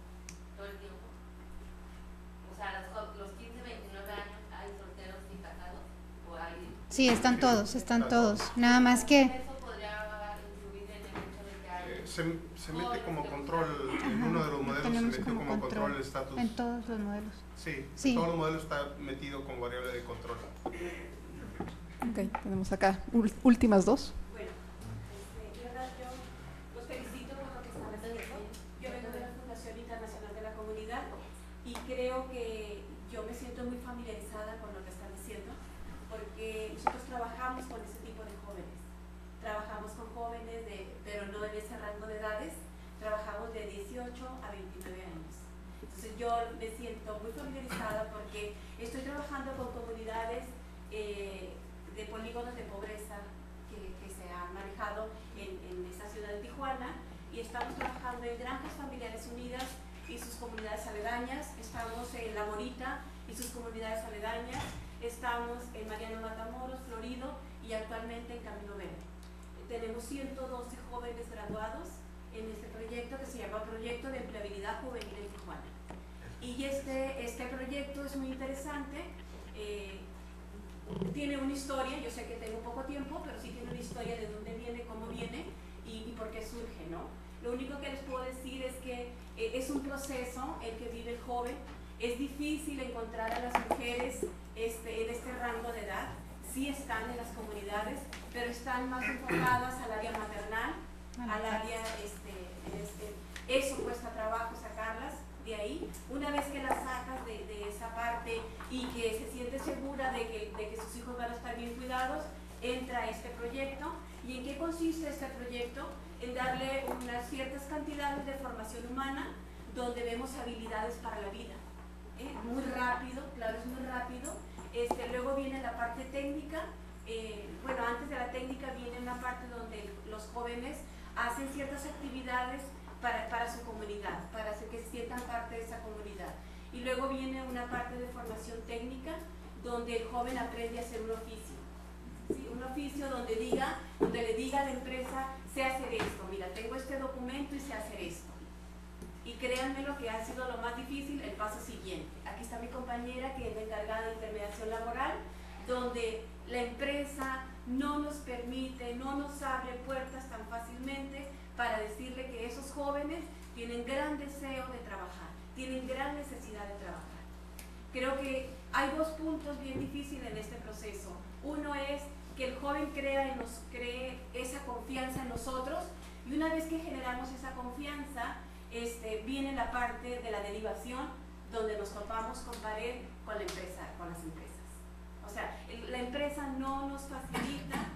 todo el tiempo? O sea, los 15, 29 años, ¿hay solteros y casados? ¿O hay...? Sí, están todos. Nada más que... ¿Eso podría influir en el hecho de que hay...? Se mete como control, en uno de los modelos se metió como control el estatus. En todos los modelos. Sí, Sí. en todos los modelos está metido como variable de control. Ok, tenemos acá últimas 2. Bueno, de verdad yo los felicito por lo que están haciendo. Yo vengo de la Fundación Internacional de la Comunidad y creo que yo me siento muy familiarizada con lo que están diciendo, porque nosotros trabajamos con ese tipo de jóvenes. Trabajamos con jóvenes, pero no en ese rango de edades, trabajamos de 18 a 29 años. Entonces yo me siento muy familiarizada porque estoy trabajando con comunidades de polígonos de pobreza que se han manejado en esta ciudad de Tijuana, y estamos trabajando en Granjas Familiares Unidas y sus comunidades aledañas, estamos en La Morita y sus comunidades aledañas, estamos en Mariano Matamoros, Florido, y actualmente en Camino Verde. Tenemos 112 jóvenes graduados en este proyecto que se llama Proyecto de Empleabilidad Juvenil en Tijuana. Y este proyecto es muy interesante. Tiene una historia, yo sé que tengo poco tiempo, pero sí tiene una historia de dónde viene, cómo viene y por qué surge, ¿no? Lo único que les puedo decir es que Es un proceso el que vive el joven. Es difícil encontrar a las mujeres en este rango de edad. Sí están en las comunidades, pero están más enfocadas al área maternal, al área, eso cuesta trabajo sacarlas de ahí. Una vez que las sacas de esa parte y que se siente segura de que sus hijos van a estar bien cuidados, entra este proyecto. ¿Y en qué consiste este proyecto? En darle unas ciertas cantidades de formación humana donde vemos habilidades para la vida. Muy rápido, claro, es muy rápido. Luego viene la parte técnica. Bueno, antes de la técnica viene una parte donde los jóvenes hacen ciertas actividades para su comunidad, para hacer que se sientan parte de esa comunidad. Y luego viene una parte de formación técnica donde el joven aprende a hacer un oficio. ¿Sí? Un oficio donde le diga a la empresa, sé hacer esto, mira, tengo este documento y sé hacer esto. Y créanme lo que ha sido lo más difícil, el paso siguiente. Aquí está mi compañera que es la encargada de intermediación laboral, donde la empresa no nos permite, no nos abre puertas tan fácilmente para decirle que esos jóvenes tienen gran deseo de trabajar, tienen gran necesidad de trabajar. Creo que hay dos puntos bien difíciles en este proceso. Uno es que el joven cree esa confianza en nosotros, y una vez que generamos esa confianza, viene la parte de la derivación, donde nos topamos con pared con la empresa, con las empresas. O sea, la empresa no nos facilita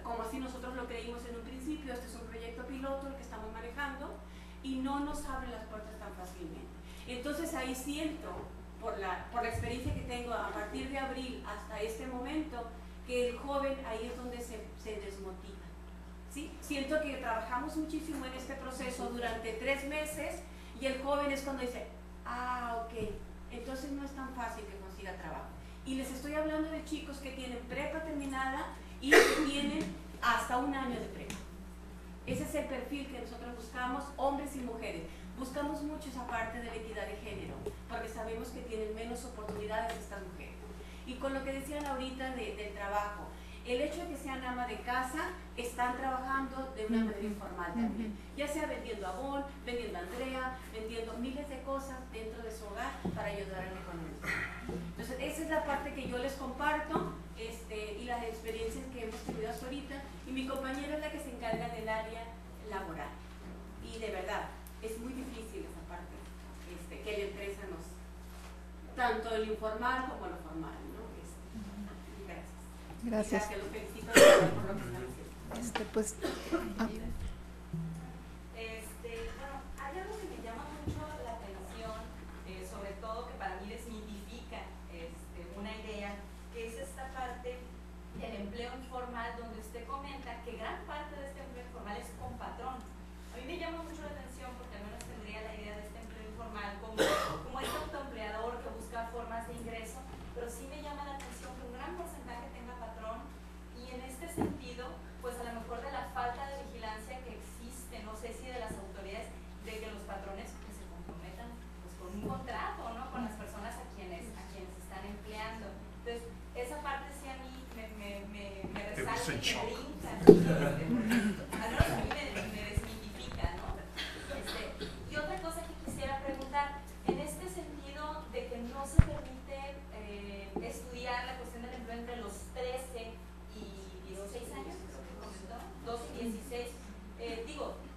como así nosotros lo creímos en un principio. Este es un proyecto piloto el que estamos manejando y no nos abre las puertas tan fácilmente. Entonces ahí siento, por la experiencia que tengo a partir de abril hasta este momento, que el joven ahí es donde se desmotiva. ¿Sí? Siento que trabajamos muchísimo en este proceso durante 3 meses y el joven es cuando dice, ok, entonces no es tan fácil que consiga trabajo. Y les estoy hablando de chicos que tienen prepa terminada y que tienen hasta 1 año de prepa. Ese es el perfil que nosotros buscamos, hombres y mujeres. Buscamos mucho esa parte de la equidad de género, porque sabemos que tienen menos oportunidades estas mujeres. Y con lo que decían ahorita del trabajo, el hecho de que sean ama de casa, están trabajando de una manera informal también, ya sea vendiendo Avon, vendiendo Andrea, vendiendo miles de cosas dentro de su hogar para ayudar a la economía. Entonces esa es la parte que yo les comparto, y las experiencias que hemos tenido hasta ahorita, y mi compañera es la que se encarga del área laboral. Y de verdad, es muy difícil esa parte, que la empresa tanto el informal como lo formal, ¿no? Gracias. Los felicito por lo que están haciendo. Pues, bueno, hay algo que me llama mucho la atención, sobre todo que para mí desmitifica una idea, que es esta parte del empleo informal, donde usted comenta que gran parte de este empleo informal es con patrón. A mí me llama mucho la atención porque al menos tendría la idea de este empleo informal como este autoempleador que busca formas de ingreso, pero sí me llama la atención que un gran porcentaje tenga patrón, y en este sentido, pues a lo mejor de la falta de vigilancia que existe, no sé si de las autoridades, de que los patrones pues, se comprometan pues, con un contrato, ¿no? Con las personas a quienes están empleando. Entonces, esa parte sí a mí me resalta y me brinca. Al menos a mí me desmitifica, ¿no? Y otra cosa que quisiera preguntar, en este sentido de que no se permite estudiar la cuestión del empleo entre los 13 y 16 años, creo que comentó, 12 y 16,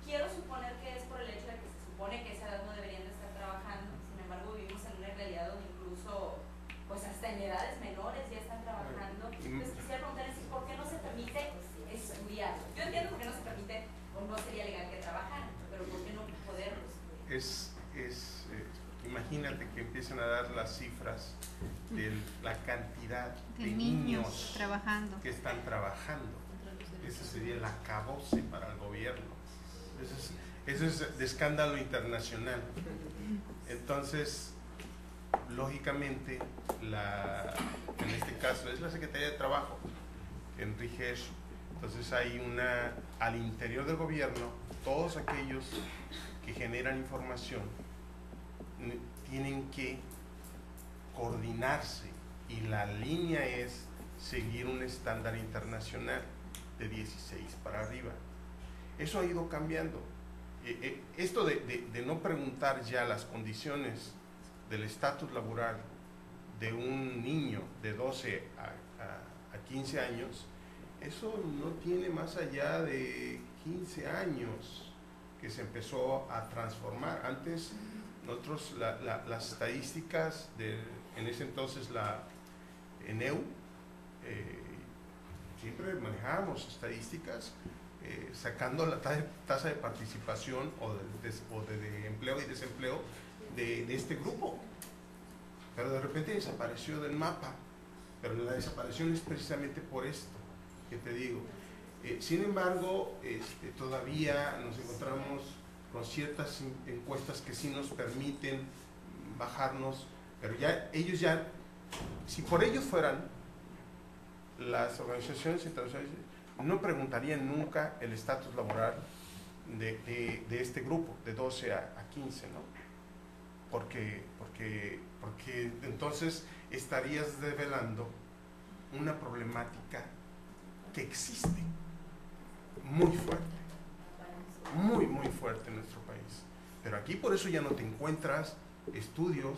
quiero suponer que es por el hecho de que se supone que a esa edad no deberían de estar trabajando. Sin embargo, vivimos en una realidad donde incluso pues hasta en edades menores ya están trabajando. Entonces quisiera preguntar por qué no se permite estudiar. Yo entiendo por qué no se permite, o no sería legal que trabajaran, pero por qué no poderlo estudiar. Imagínate que empiezan a dar las cifras de la cantidad de niños trabajando, que están trabajando. Ese sería el acabose para el gobierno. Eso es de escándalo internacional. Entonces, lógicamente, en este caso es la Secretaría de Trabajo que rige eso. Entonces hay al interior del gobierno, todos aquellos que generan información tienen que coordinarse, y la línea es seguir un estándar internacional de 16 para arriba. Eso ha ido cambiando, esto de no preguntar ya las condiciones del estatus laboral de un niño de 12 a 15 años, eso no tiene más allá de 15 años que se empezó a transformar. Antes nosotros las estadísticas en ese entonces la ENEU, siempre manejábamos estadísticas sacando la tasa de participación o de empleo y desempleo de este grupo, pero de repente desapareció del mapa. Pero la desaparición es precisamente por esto que te digo. Sin embargo, todavía nos encontramos con ciertas encuestas que sí nos permiten bajarnos, pero ya ellos ya, si por ellos fueran, las organizaciones internacionales no preguntarían nunca el estatus laboral de este grupo, de 12 a 15, ¿no? Porque entonces estarías develando una problemática que existe muy fuerte, muy fuerte en nuestro país. Pero aquí por eso ya no te encuentras estudios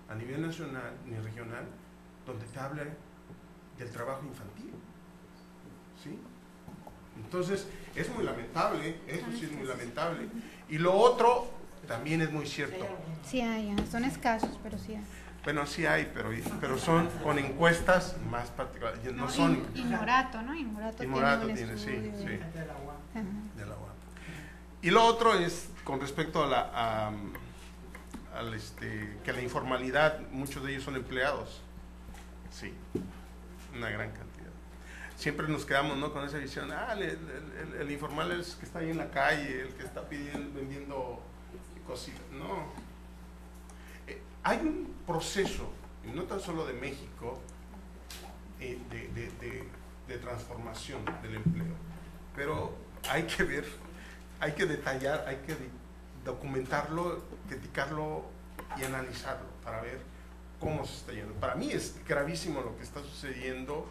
a nivel nacional ni regional donde te hablen del trabajo infantil, ¿sí? Entonces es muy lamentable, eso sí es muy lamentable. Y lo otro también es muy cierto. Sí hay, son escasos, pero sí hay. Bueno, sí hay, pero son con encuestas más particulares. No son. Y Morato, ¿no? Y Morato tiene, sí. De la UAP. Y lo otro es con respecto a que la informalidad, muchos de ellos son empleados. Sí, una gran cantidad. Siempre nos quedamos, ¿no?, con esa visión, el informal es el que está ahí en la calle, el que está vendiendo cositas. No. Hay un proceso, y no tan solo de México, de transformación del empleo, pero hay que ver, hay que detallar, hay que documentarlo, criticarlo y analizarlo para ver cómo se está yendo. Para mí es gravísimo lo que está sucediendo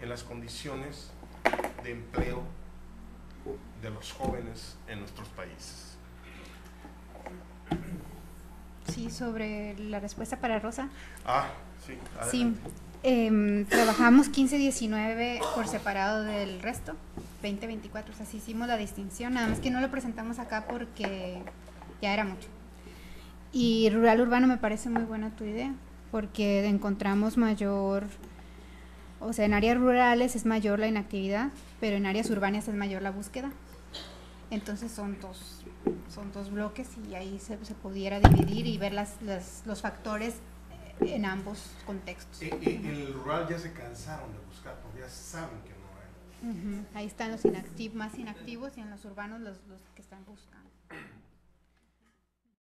en las condiciones de empleo de los jóvenes en nuestros países. Sí, sobre la respuesta para Rosa. Sí. Sí, trabajamos 15-19 por separado del resto, 20-24, o sea, sí hicimos la distinción, nada más que no lo presentamos acá porque ya era mucho. Y rural urbano me parece muy buena tu idea, porque encontramos mayor, o sea, en áreas rurales es mayor la inactividad, pero en áreas urbanas es mayor la búsqueda. Entonces son dos bloques y ahí se pudiera dividir y ver los factores en ambos contextos. En el rural ya se cansaron de buscar, porque ya saben que no hay. Ahí están los más inactivos y en los urbanos los que están buscando.